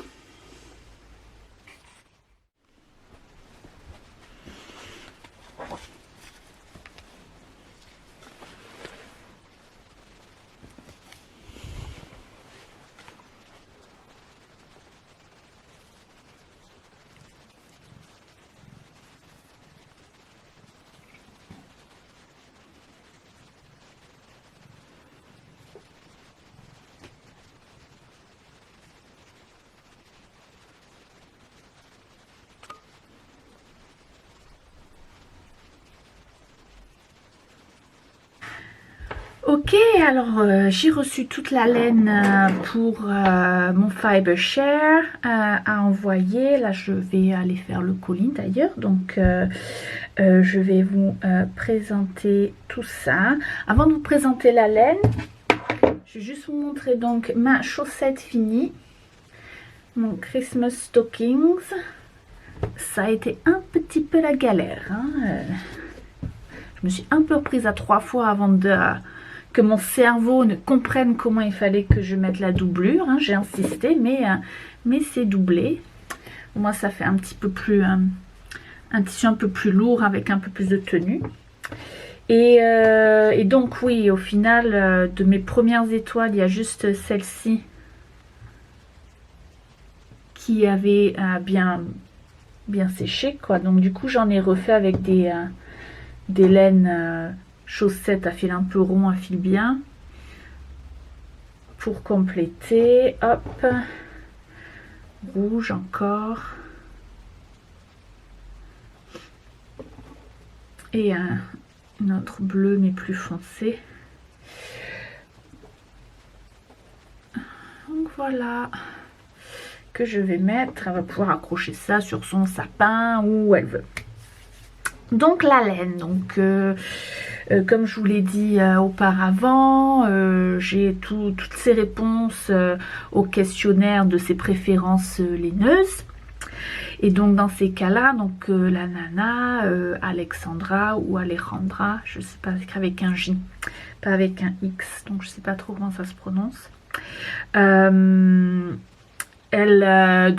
Ok, alors j'ai reçu toute la laine pour mon Fiber Share à envoyer. Là, je vais aller faire le colis d'ailleurs. Donc, je vais vous présenter tout ça. Avant de vous présenter la laine, je vais juste vous montrer donc ma chaussette finie. Mon Christmas Stockings. Ça a été un petit peu la galère. Hein. Je me suis un peu reprise à 3 fois avant que mon cerveau ne comprenne comment il fallait que je mette la doublure. Hein. J'ai insisté, mais c'est doublé. Moi, ça fait un petit peu plus... un tissu un peu plus lourd avec un peu plus de tenue. Et donc, oui, au final, de mes premières étoiles, il y a juste celle-ci qui avait bien séché, quoi. Donc, du coup, j'en ai refait avec des laines... chaussettes à fil un peu rond, à fil bien pour compléter. Hop, rouge encore et un autre bleu mais plus foncé. Donc voilà, que je vais mettre. Elle va pouvoir accrocher ça sur son sapin où elle veut. Donc la laine, donc comme je vous l'ai dit auparavant, j'ai toutes ces réponses au questionnaire de ses préférences laineuses. Et donc dans ces cas-là, donc la nana, Alexandra ou Alejandra, je sais pas, avec un J, pas avec un X, donc je sais pas trop comment ça se prononce. Elle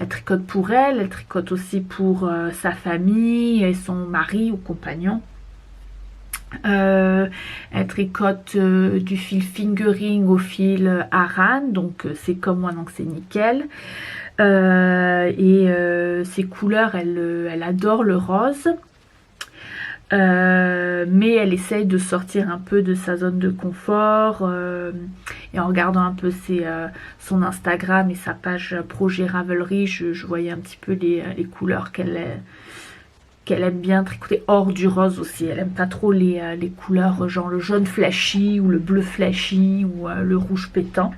tricote pour elle tricote aussi pour sa famille et son mari ou compagnon. Elle tricote du fil fingering au fil Aran, donc c'est comme moi, donc c'est nickel. Ses couleurs, elle adore le rose. Mais elle essaye de sortir un peu de sa zone de confort et en regardant un peu son Instagram et sa page projet Ravelry, je voyais un petit peu les couleurs qu'elle aime bien tricoter hors du rose aussi. Elle aime pas trop les couleurs genre le jaune flashy ou le bleu flashy ou le rouge pétant.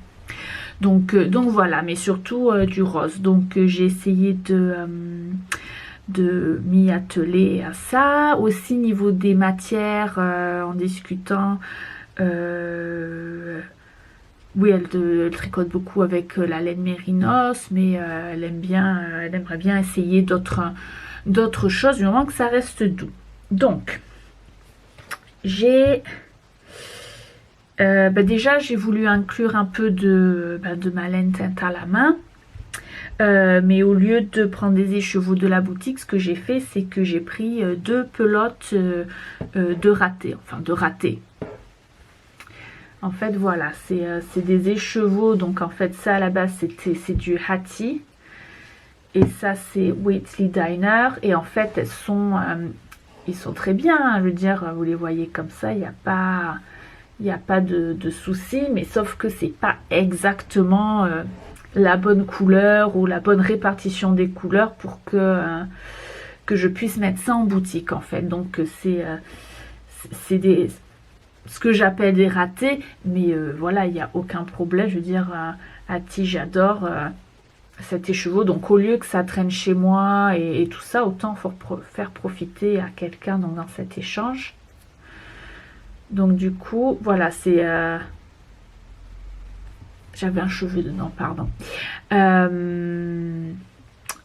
Donc voilà, mais surtout du rose. Donc j'ai essayé de m'y atteler à ça. Aussi niveau des matières, en discutant, oui, elle tricote beaucoup avec la laine mérinos, mais elle aimerait bien essayer d'autres d'autres choses, du moment que ça reste doux. Donc, j'ai... déjà, j'ai voulu inclure un peu de ma laine teinte à la main. Mais au lieu de prendre des écheveaux de la boutique, ce que j'ai fait, c'est que j'ai pris 2 pelotes de raté. Enfin, de raté. En fait, voilà, c'est des écheveaux. Donc, en fait, ça, à la base, c'est du Hati. Et ça, c'est Wheatley Diner. Et en fait, ils sont très bien. Hein, je veux dire, vous les voyez comme ça, il n'y a pas de souci. Mais sauf que c'est pas exactement... la bonne couleur ou la bonne répartition des couleurs pour que je puisse mettre ça en boutique en fait. Donc c'est ce que j'appelle des ratés, mais voilà, il n'y a aucun problème. Je veux dire, Hati, j'adore cet écheveau, donc au lieu que ça traîne chez moi et tout ça, autant faire profiter à quelqu'un dans cet échange. Donc du coup, voilà, c'est... J'avais un cheveu dedans, pardon.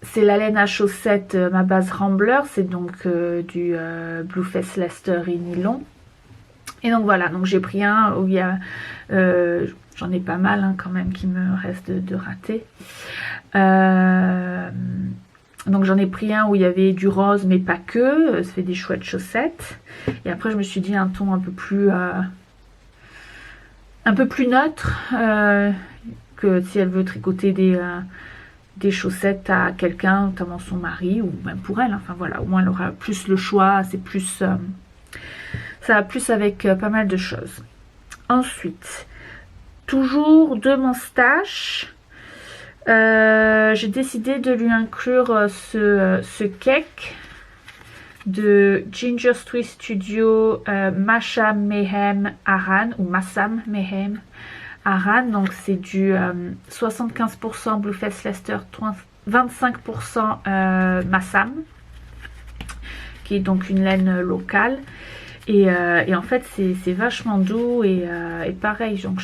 C'est la laine à chaussettes, ma base Rambler. C'est donc du Blueface Leicester et nylon. Et donc voilà, donc j'ai pris un où il y a... j'en ai pas mal hein, quand même qui me reste de rater. Donc j'en ai pris un où il y avait du rose, mais pas que. Ça fait des chouettes chaussettes. Et après, je me suis dit un ton un peu plus neutre, que si elle veut tricoter des chaussettes à quelqu'un, notamment son mari ou même pour elle, enfin voilà, au moins elle aura plus le choix, c'est plus ça va plus avec pas mal de choses. Ensuite, toujours de mon stash, j'ai décidé de lui inclure ce cake de Ginger Street Studio Masham Mayhem Aran ou Massam Mayhem Aran. Donc c'est du 75% Blueface Leicester, 25% Massam, qui est donc une laine locale. Et en fait c'est vachement doux et pareil. Donc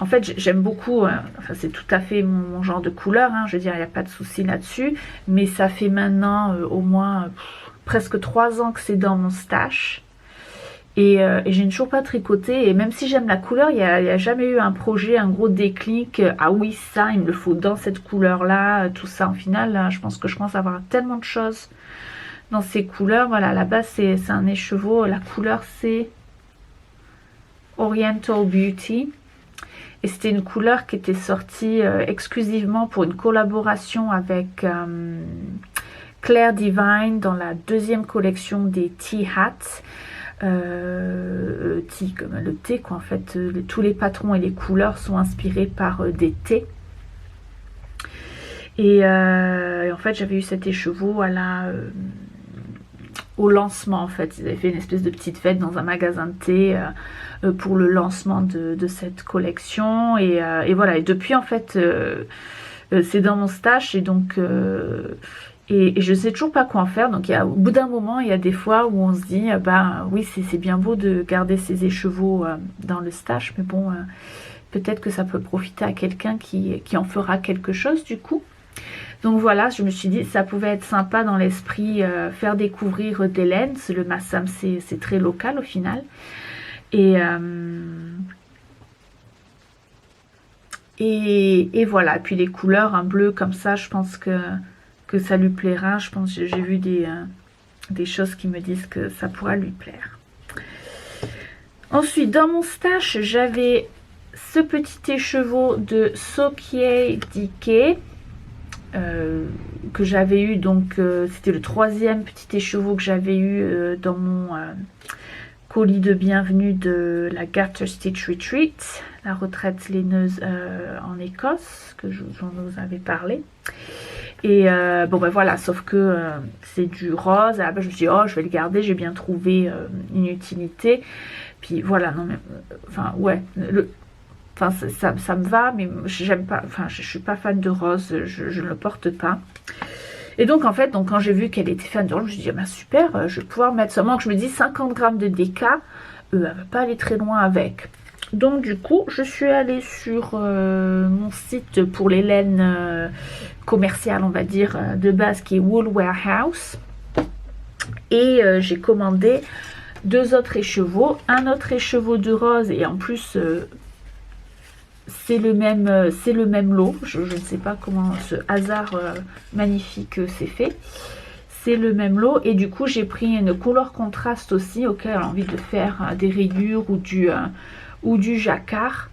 en fait j'aime beaucoup, enfin, c'est tout à fait mon genre de couleur, hein, je veux dire il n'y a pas de souci là-dessus. Mais ça fait maintenant au moins... presque 3 ans que c'est dans mon stash et je n'ai toujours pas tricoté. Et même si j'aime la couleur, il n'y a jamais eu un projet, un gros déclic, ah oui ça il me le faut dans cette couleur là, tout ça. En final là, je pense que je commence à avoir tellement de choses dans ces couleurs. Voilà, à la base c'est un écheveau, la couleur c'est Oriental Beauty et c'était une couleur qui était sortie exclusivement pour une collaboration avec Claire Divine dans la 2e collection des Tea Hats. Tea comme le thé quoi, en fait tous les patrons et les couleurs sont inspirés par des thés. Et en fait j'avais eu cet écheveau au lancement. En fait ils avaient fait une espèce de petite fête dans un magasin de thé pour le lancement de cette collection et voilà. Et depuis en fait c'est dans mon stash et donc et je sais toujours pas quoi en faire. Donc au bout d'un moment il y a des fois où on se dit bah oui c'est bien beau de garder ces écheveaux dans le stash, mais bon peut-être que ça peut profiter à quelqu'un qui en fera quelque chose du coup. Donc voilà, je me suis dit ça pouvait être sympa dans l'esprit, faire découvrir des laines. Le Massam c'est très local au final. Et voilà, puis les couleurs, un bleu comme ça, je pense que ça lui plaira. Je pense que j'ai vu des choses qui me disent que ça pourra lui plaire. Ensuite, dans mon stash, j'avais ce petit écheveau de Sokie Dike que j'avais eu. Donc, c'était le 3e petit écheveau que j'avais eu dans mon colis de bienvenue de la Garter Stitch Retreat, la retraite laineuse en Écosse, que j'en vous avais parlé. Et bon ben voilà, sauf que c'est du rose. Ah ben, je me suis dit, oh je vais le garder, j'ai bien trouvé une utilité. Puis voilà, non mais enfin ouais, enfin ça me va, mais j'aime pas, enfin je suis pas fan de rose, je ne le porte pas. Et donc en fait, donc quand j'ai vu qu'elle était fan de rose, je me suis dit ah ben super, je vais pouvoir mettre, seulement que je me dis 50 grammes de déca, elle va pas aller très loin avec. Donc du coup, je suis allée sur mon site pour les laines commerciales, on va dire, de base, qui est Wool Warehouse. Et j'ai commandé 2 autres écheveaux. Un autre écheveau de rose, et en plus, c'est le même lot. Je ne sais pas comment ce hasard magnifique s'est fait. C'est le même lot. Et du coup, j'ai pris une couleur contraste aussi, auquel j'ai envie de faire des rayures ou du jacquard,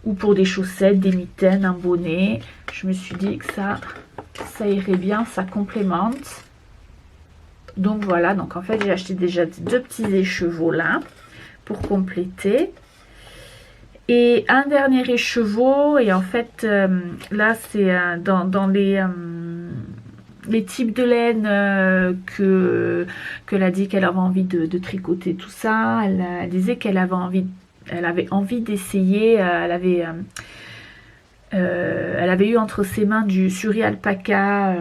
ou pour des chaussettes, des mitaines, un bonnet. Je me suis dit que ça irait bien, ça complémente. Donc voilà, donc en fait j'ai acheté déjà 2 petits écheveaux là pour compléter. Et un dernier écheveau, et en fait là c'est dans les types de laine qu'elle a dit qu'elle avait envie de tricoter tout ça. Elle disait qu'elle avait envie d'essayer, elle avait eu entre ses mains du suri alpaca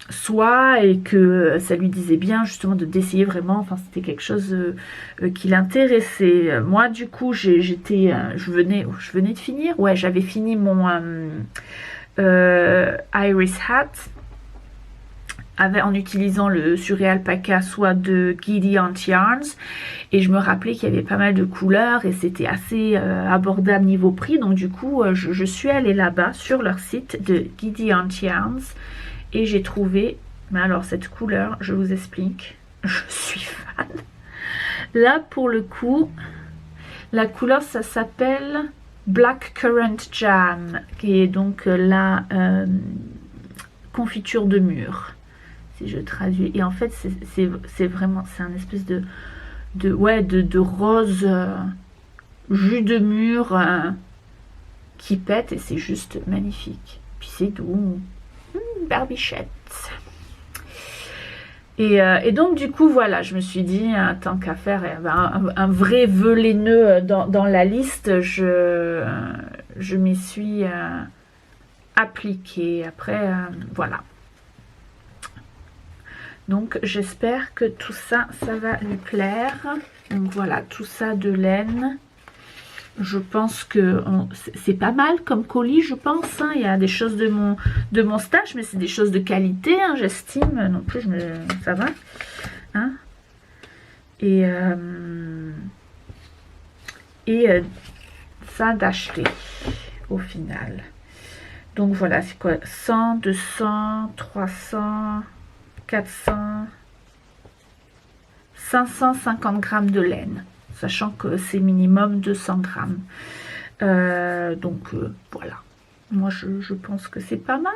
soie, et que ça lui disait bien justement d'essayer vraiment, enfin c'était quelque chose qui l'intéressait. Moi du coup je venais de finir, ouais, j'avais fini mon Iris Hat en utilisant le suri alpaca soie de Gideon Yarns, et je me rappelais qu'il y avait pas mal de couleurs et c'était assez abordable niveau prix. Donc du coup je suis allée là-bas sur leur site de Gideon Yarns et j'ai trouvé, mais alors cette couleur, je vous explique, je suis fan. Là pour le coup, la couleur ça s'appelle Black Currant Jam, qui est donc la confiture de mûre, si je traduis. Et en fait c'est vraiment, c'est un espèce de rose jus de mûre qui pète, et c'est juste magnifique. Puis c'est doux, barbichette. Et donc du coup voilà, je me suis dit, tant qu'à faire un vrai vœu laineux dans la liste, je m'y suis appliquée. Après voilà, donc j'espère que tout ça va lui plaire. Donc voilà, tout ça de laine. Je pense que c'est pas mal comme colis, je pense. Hein. Il y a des choses de mon stage, mais c'est des choses de qualité, hein, j'estime. Non plus, ça va. Hein. Et ça d'acheter au final. Donc voilà, c'est quoi? 100, 200, 300, 400, 550 grammes de laine. Sachant que c'est minimum 200 grammes. Donc voilà. Moi je pense que c'est pas mal.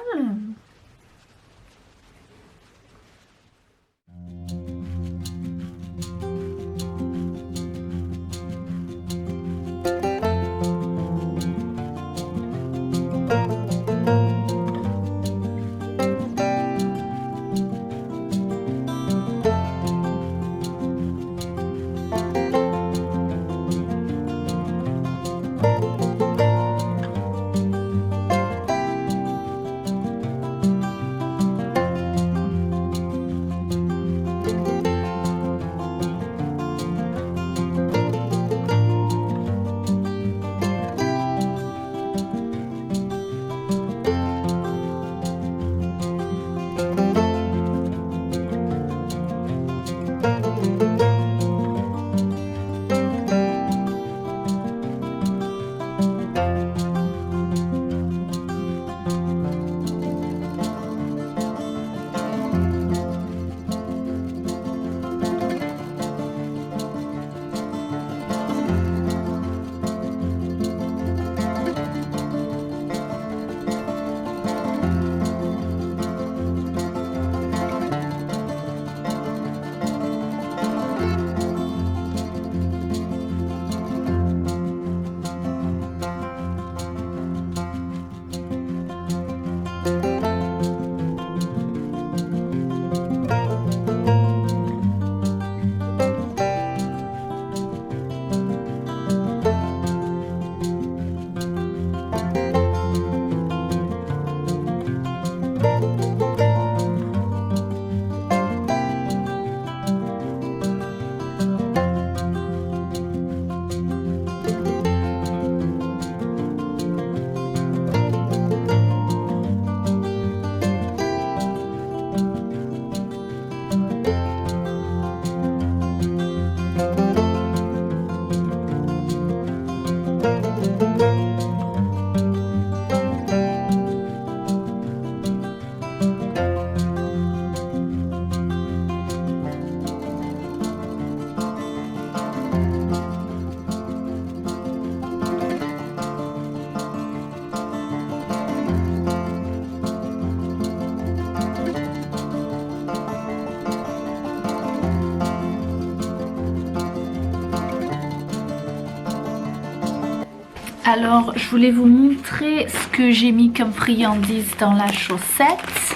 Alors, je voulais vous montrer ce que j'ai mis comme friandise dans la chaussette.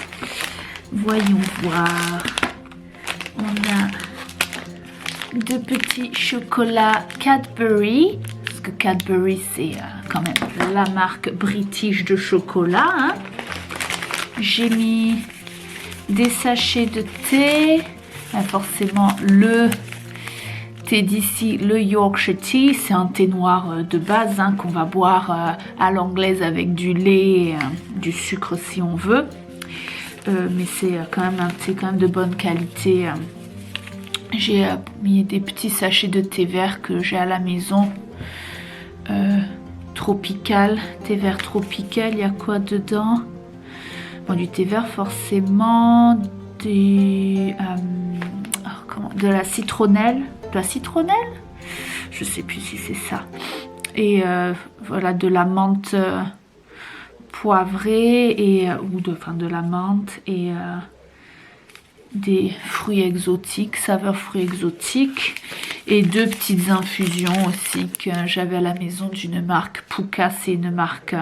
Voyons voir. On a 2 petits chocolats Cadbury. Parce que Cadbury, c'est quand même la marque british de chocolat. Hein. J'ai mis des sachets de thé. Forcément, le thé d'ici, le Yorkshire Tea, c'est un thé noir de base hein, qu'on va boire à l'anglaise avec du lait, du sucre si on veut. Mais c'est quand même un thé quand même de bonne qualité. J'ai mis des petits sachets de thé vert que j'ai à la maison. Tropical, thé vert tropical, il y a quoi dedans? Bon, du thé vert forcément, de la citronnelle. De la citronnelle? Je sais plus si c'est ça. Et voilà, de la menthe poivrée et de la menthe et des fruits exotiques, saveurs fruits exotiques et 2 petites infusions aussi que j'avais à la maison d'une marque Pouka, c'est une marque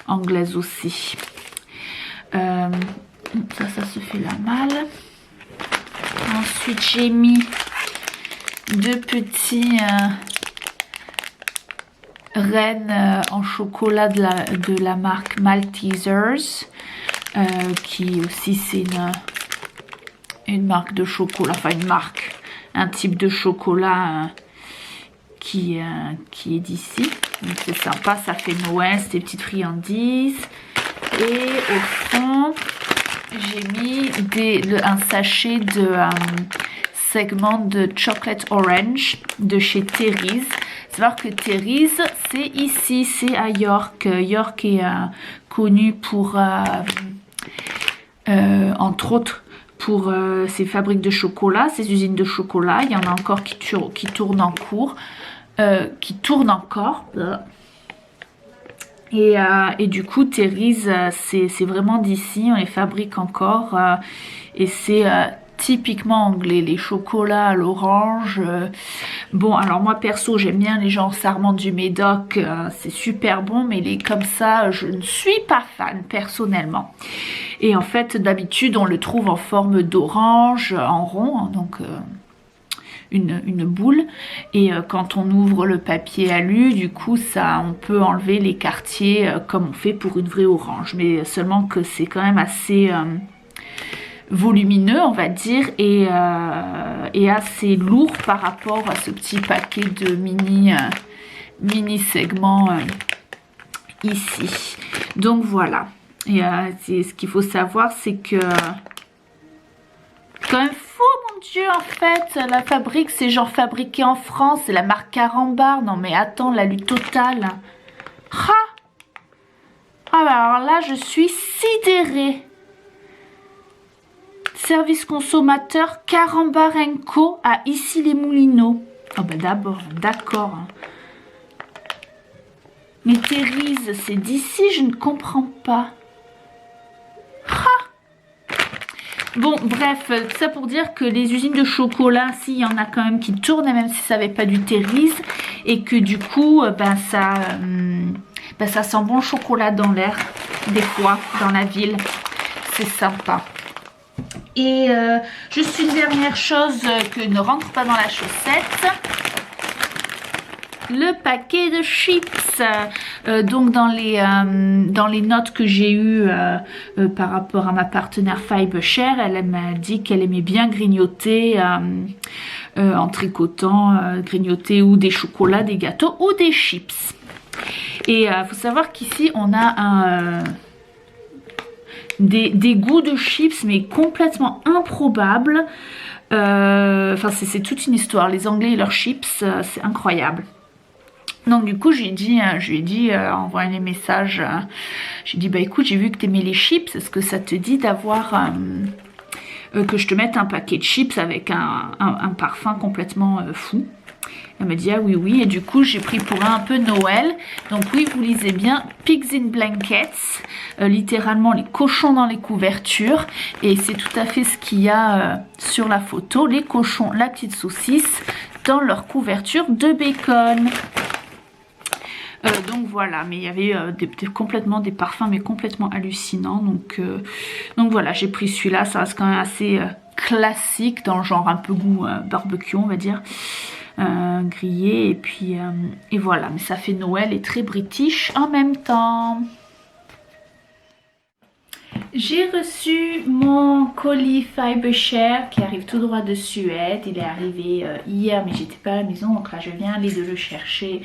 anglaise aussi. Ça se fait la malle. Ensuite j'ai mis 2 petits rennes en chocolat de la marque Maltesers, qui aussi c'est une marque de chocolat, enfin un type de chocolat qui est d'ici. Donc c'est sympa, ça fait Noël, c'est des petites friandises. Et au fond, j'ai mis un sachet de segment de chocolate orange de chez Terry's. Savoir que Terry's, c'est ici, c'est à York. York est connu pour, entre autres, pour ses fabriques de chocolat, ses usines de chocolat. Il y en a encore qui tournent en cours, qui tournent encore. Et du coup, Terry's, c'est vraiment d'ici, on les fabrique encore. Et c'est typiquement anglais, les chocolats à l'orange. Bon, alors moi perso, j'aime bien les genres sarments du Médoc, c'est super bon, mais les comme ça, je ne suis pas fan personnellement. Et en fait, d'habitude, on le trouve en forme d'orange, en rond, hein, donc une boule. Et quand on ouvre le papier alu, du coup, on peut enlever les quartiers comme on fait pour une vraie orange. Mais seulement que c'est quand même assez volumineux, on va dire, et assez lourd par rapport à ce petit paquet de mini segments ici. Donc voilà. Et ce qu'il faut savoir, c'est que c'est quand même fou, mon Dieu, en fait, la fabrique, c'est genre fabriqué en France, c'est la marque Carambar. Non mais attends, la lutte totale. Ah bah alors là, je suis sidérée. Service consommateur Carambar & Co à Issy-les-Moulineaux. Oh bah d'abord, d'accord. Mais Terry's, c'est d'ici, je ne comprends pas. Bon, bref, tout ça pour dire que les usines de chocolat, si, il y en a quand même qui tournent, même si ça n'avait pas du Terry's, et que du coup, ça sent bon chocolat dans l'air, des fois, dans la ville. C'est sympa. Et juste une dernière chose que ne rentre pas dans la chaussette. Le paquet de chips. Donc dans les notes que j'ai eues par rapport à ma partenaire Fibershare, elle m'a dit qu'elle aimait bien grignoter en tricotant, grignoter ou des chocolats, des gâteaux ou des chips. Et il faut savoir qu'ici on a des goûts de chips mais complètement improbables. Enfin c'est toute une histoire. Les Anglais et leurs chips, c'est incroyable. Donc du coup je lui ai dit en envoyant les messages, j'ai dit bah écoute, j'ai vu que tu aimais les chips, est-ce que ça te dit d'avoir que je te mette un paquet de chips avec un parfum complètement fou. Elle me dit ah oui oui, et du coup j'ai pris pour un peu Noël. Donc oui, vous lisez bien, Pigs in Blankets, littéralement les cochons dans les couvertures, et c'est tout à fait ce qu'il y a sur la photo, les cochons, la petite saucisse dans leur couverture de bacon. Donc voilà, mais il y avait complètement des parfums, mais complètement hallucinants. Donc voilà, j'ai pris celui-là. Ça reste quand même assez classique, dans le genre un peu goût barbecue, on va dire. Grillé, et puis et voilà. Mais ça fait Noël et très british en même temps. J'ai reçu mon colis Fibershare qui arrive tout droit de Suède. Il est arrivé hier, mais j'étais pas à la maison, donc là je viens aller de le chercher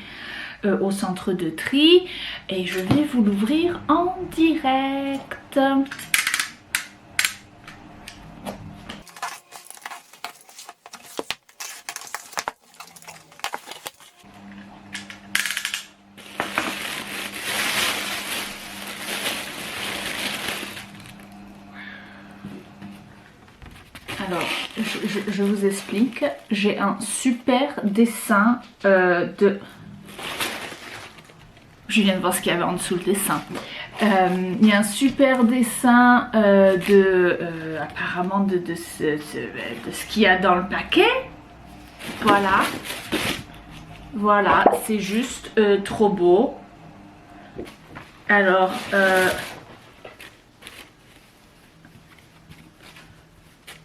au centre de tri et je vais vous l'ouvrir en direct. Alors, je vous explique. J'ai un super dessin de... Je viens de voir ce qu'il y avait en dessous le dessin. Il y a un super dessin apparemment de ce qu'il y a dans le paquet. Voilà. Voilà, c'est juste trop beau. Alors,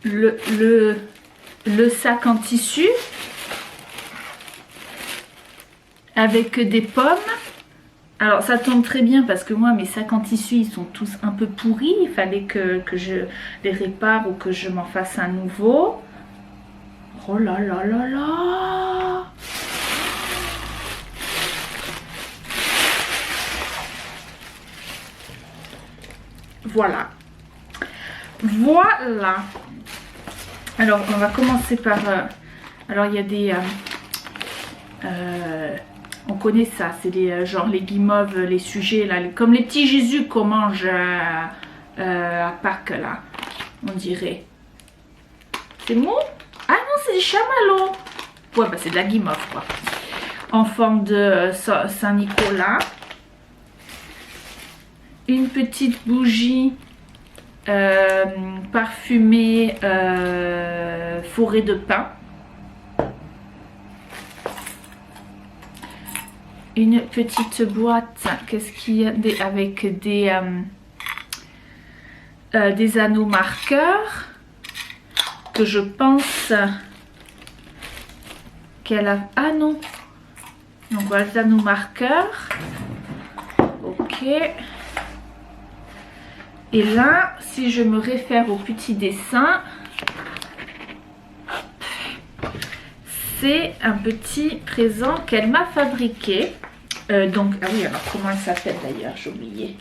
le sac en tissu avec des pommes. Alors ça tombe très bien parce que moi mes sacs en tissu ils sont tous un peu pourris. Il fallait que je les répare ou que je m'en fasse un nouveau. Oh là là là là! Voilà. Voilà. Alors on va commencer par... alors il y a des... on connaît ça, c'est des genre les guimauves, les sujets là, comme les petits Jésus qu'on mange à Pâques là, on dirait. C'est mou? Ah non, c'est des chamallows. Ouais, bah c'est de la guimauve quoi. En forme de Saint-Nicolas. Une petite bougie parfumée forêt de pin. Une petite boîte, qu'est-ce qu'il y a avec des anneaux marqueurs que je pense qu'elle a... Ah non, donc voilà les anneaux marqueurs. Ok. Et là, si je me réfère au petit dessin, c'est un petit présent qu'elle m'a fabriqué. Donc, ah oui, alors comment elle s'appelle d'ailleurs, j'ai oublié.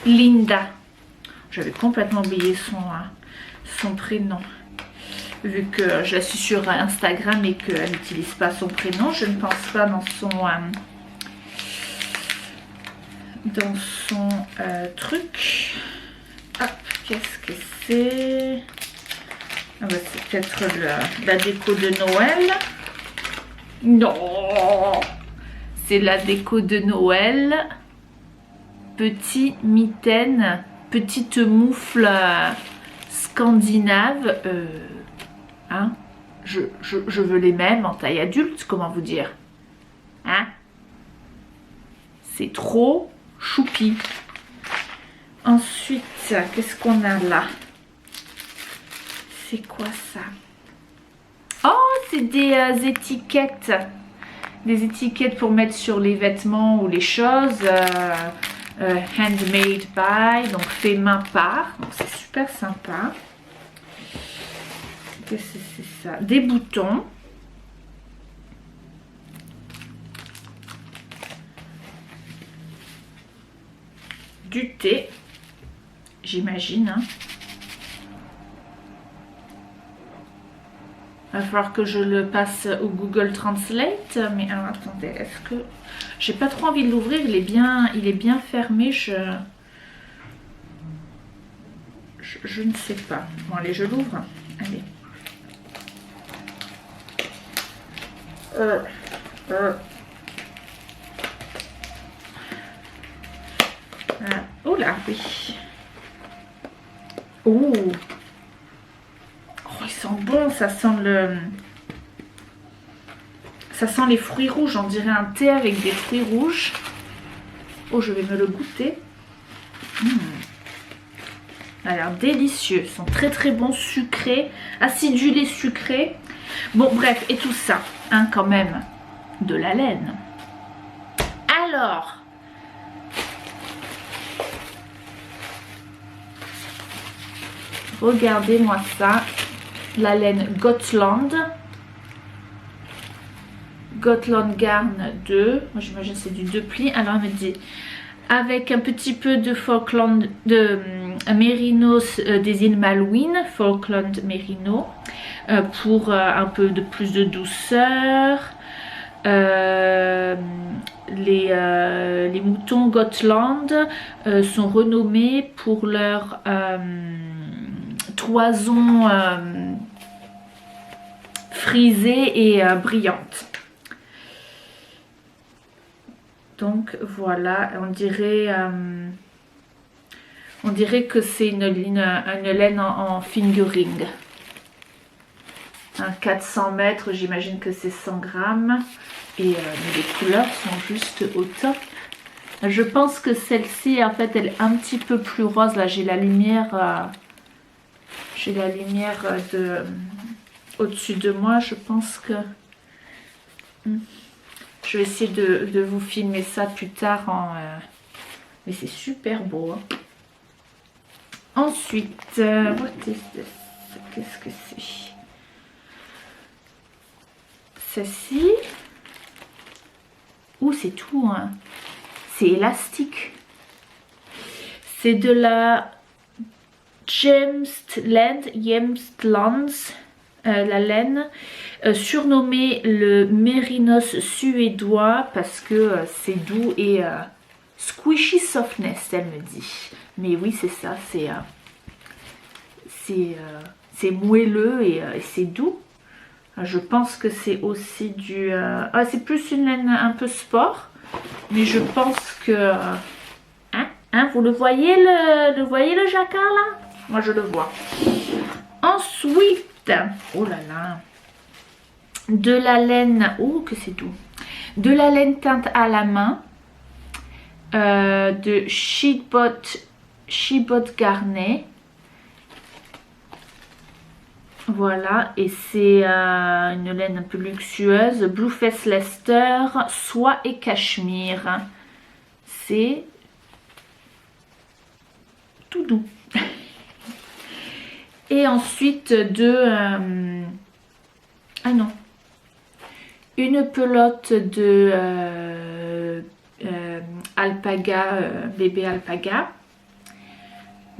Linda. J'avais complètement oublié son prénom. Vu que je la suis sur Instagram et qu'elle n'utilise pas son prénom, je ne pense pas dans son truc. Hop, qu'est-ce que c'est? Ah bah, c'est peut-être la déco de Noël. Non, c'est la déco de Noël. Petit mitaine, petite moufle scandinave. Hein, je veux les mêmes en taille adulte, comment vous dire? Hein? C'est trop choupi. Ensuite, qu'est-ce qu'on a là? C'est quoi ça? Oh, c'est des étiquettes. Des étiquettes pour mettre sur les vêtements ou les choses. Handmade by, donc fait main par. Donc c'est super sympa. Qu'est-ce que c'est ça? Des boutons. Du thé. J'imagine. Hein. Il va falloir que je le passe au Google Translate. Mais alors attendez, est-ce que... J'ai pas trop envie de l'ouvrir, il est bien fermé. Je ne sais pas. Bon allez, je l'ouvre. Allez. Oh là, oui. Oh. Oh, il sent bon, ça sent Ça sent les fruits rouges, on dirait un thé avec des fruits rouges. Oh, je vais me le goûter. Ça a l'air délicieux. Ils sont très très bons, sucrés, acidulés, sucrés. Bon, bref, et tout ça, hein, quand même, de la laine. Alors, regardez-moi ça. La laine Gotland. Gotland Garn 2. Moi, j'imagine que c'est du 2 plis. Alors, elle me dit avec un petit peu de Falkland, de Mérinos des îles Malouines, Falkland Merino, pour un peu de plus de douceur. Les moutons Gotland sont renommés pour leur toison frisée et brillante. Donc voilà, on dirait que c'est une laine en fingering. 400 mètres, j'imagine que c'est 100 grammes. Et mais les couleurs sont juste au top. Je pense que celle-ci, en fait, elle est un petit peu plus rose. Là, j'ai la lumière, au-dessus de moi. Je pense que... Je vais essayer de vous filmer ça plus tard. Mais c'est super beau. Hein. Ensuite, what is this? Qu'est-ce que c'est? Celle-ci. Ouh, c'est tout. Hein. C'est élastique. C'est de la Jämstland, la laine, surnommée le mérinos suédois parce que c'est doux et squishy softness, elle me dit. Mais oui, c'est ça, c'est moelleux et c'est doux. Je pense que c'est aussi du... c'est plus une laine un peu sport, mais je pense que... vous le voyez le jacquard là? Moi je le vois. Ensuite, oh là là, de la laine, oh que c'est doux, de la laine teinte à la main, de Shibot Garnet. Voilà, et c'est une laine un peu luxueuse, Blueface Leicester, soie et cachemire. C'est tout doux. Et ensuite une pelote de alpaga, bébé alpaga.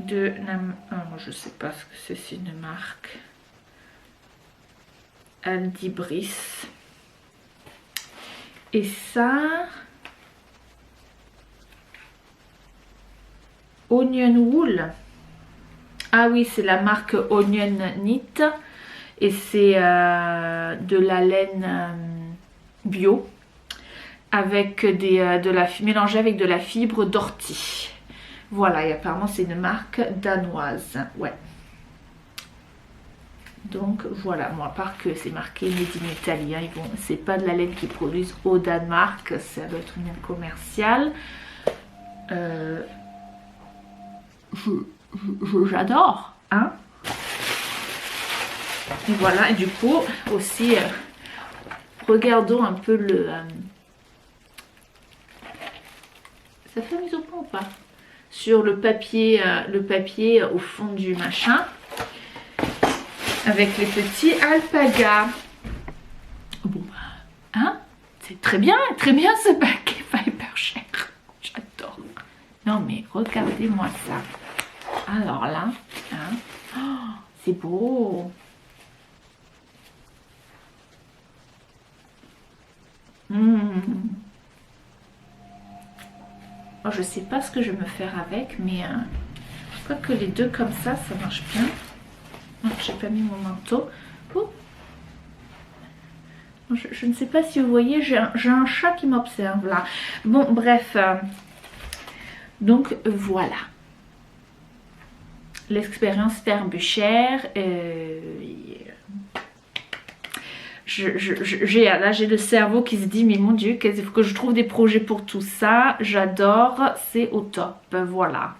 Je sais pas ce que c'est une marque. Aldibris. Et ça, Onion Wool. Ah oui, c'est la marque Onion Knit et c'est de la laine bio avec mélangée avec de la fibre d'ortie. Voilà, et apparemment c'est une marque danoise. Ouais. Donc voilà, bon, à part que c'est marqué Made in Italy, hein, c'est pas de la laine qu'ils produisent au Danemark, ça doit être une laine commerciale. J'adore, hein. Et voilà, et du coup aussi regardons un peu le ça fait mise au point ou pas, sur le papier au fond du machin avec les petits alpagas. Bon, hein, c'est très bien ce paquet, pas hyper cher, j'adore. Non mais regardez-moi ça. Alors là, hein, oh, c'est beau. Oh, je sais pas ce que je vais me faire avec, mais je crois que les deux comme ça marche bien. Oh, j'ai pas mis mon manteau. Oh. Je ne sais pas si vous voyez, j'ai un chat qui m'observe là. Bon, bref. Donc voilà. L'expérience Ferbucher. là j'ai le cerveau qui se dit mais mon dieu, il faut que je trouve des projets pour tout ça. J'adore, c'est au top, voilà.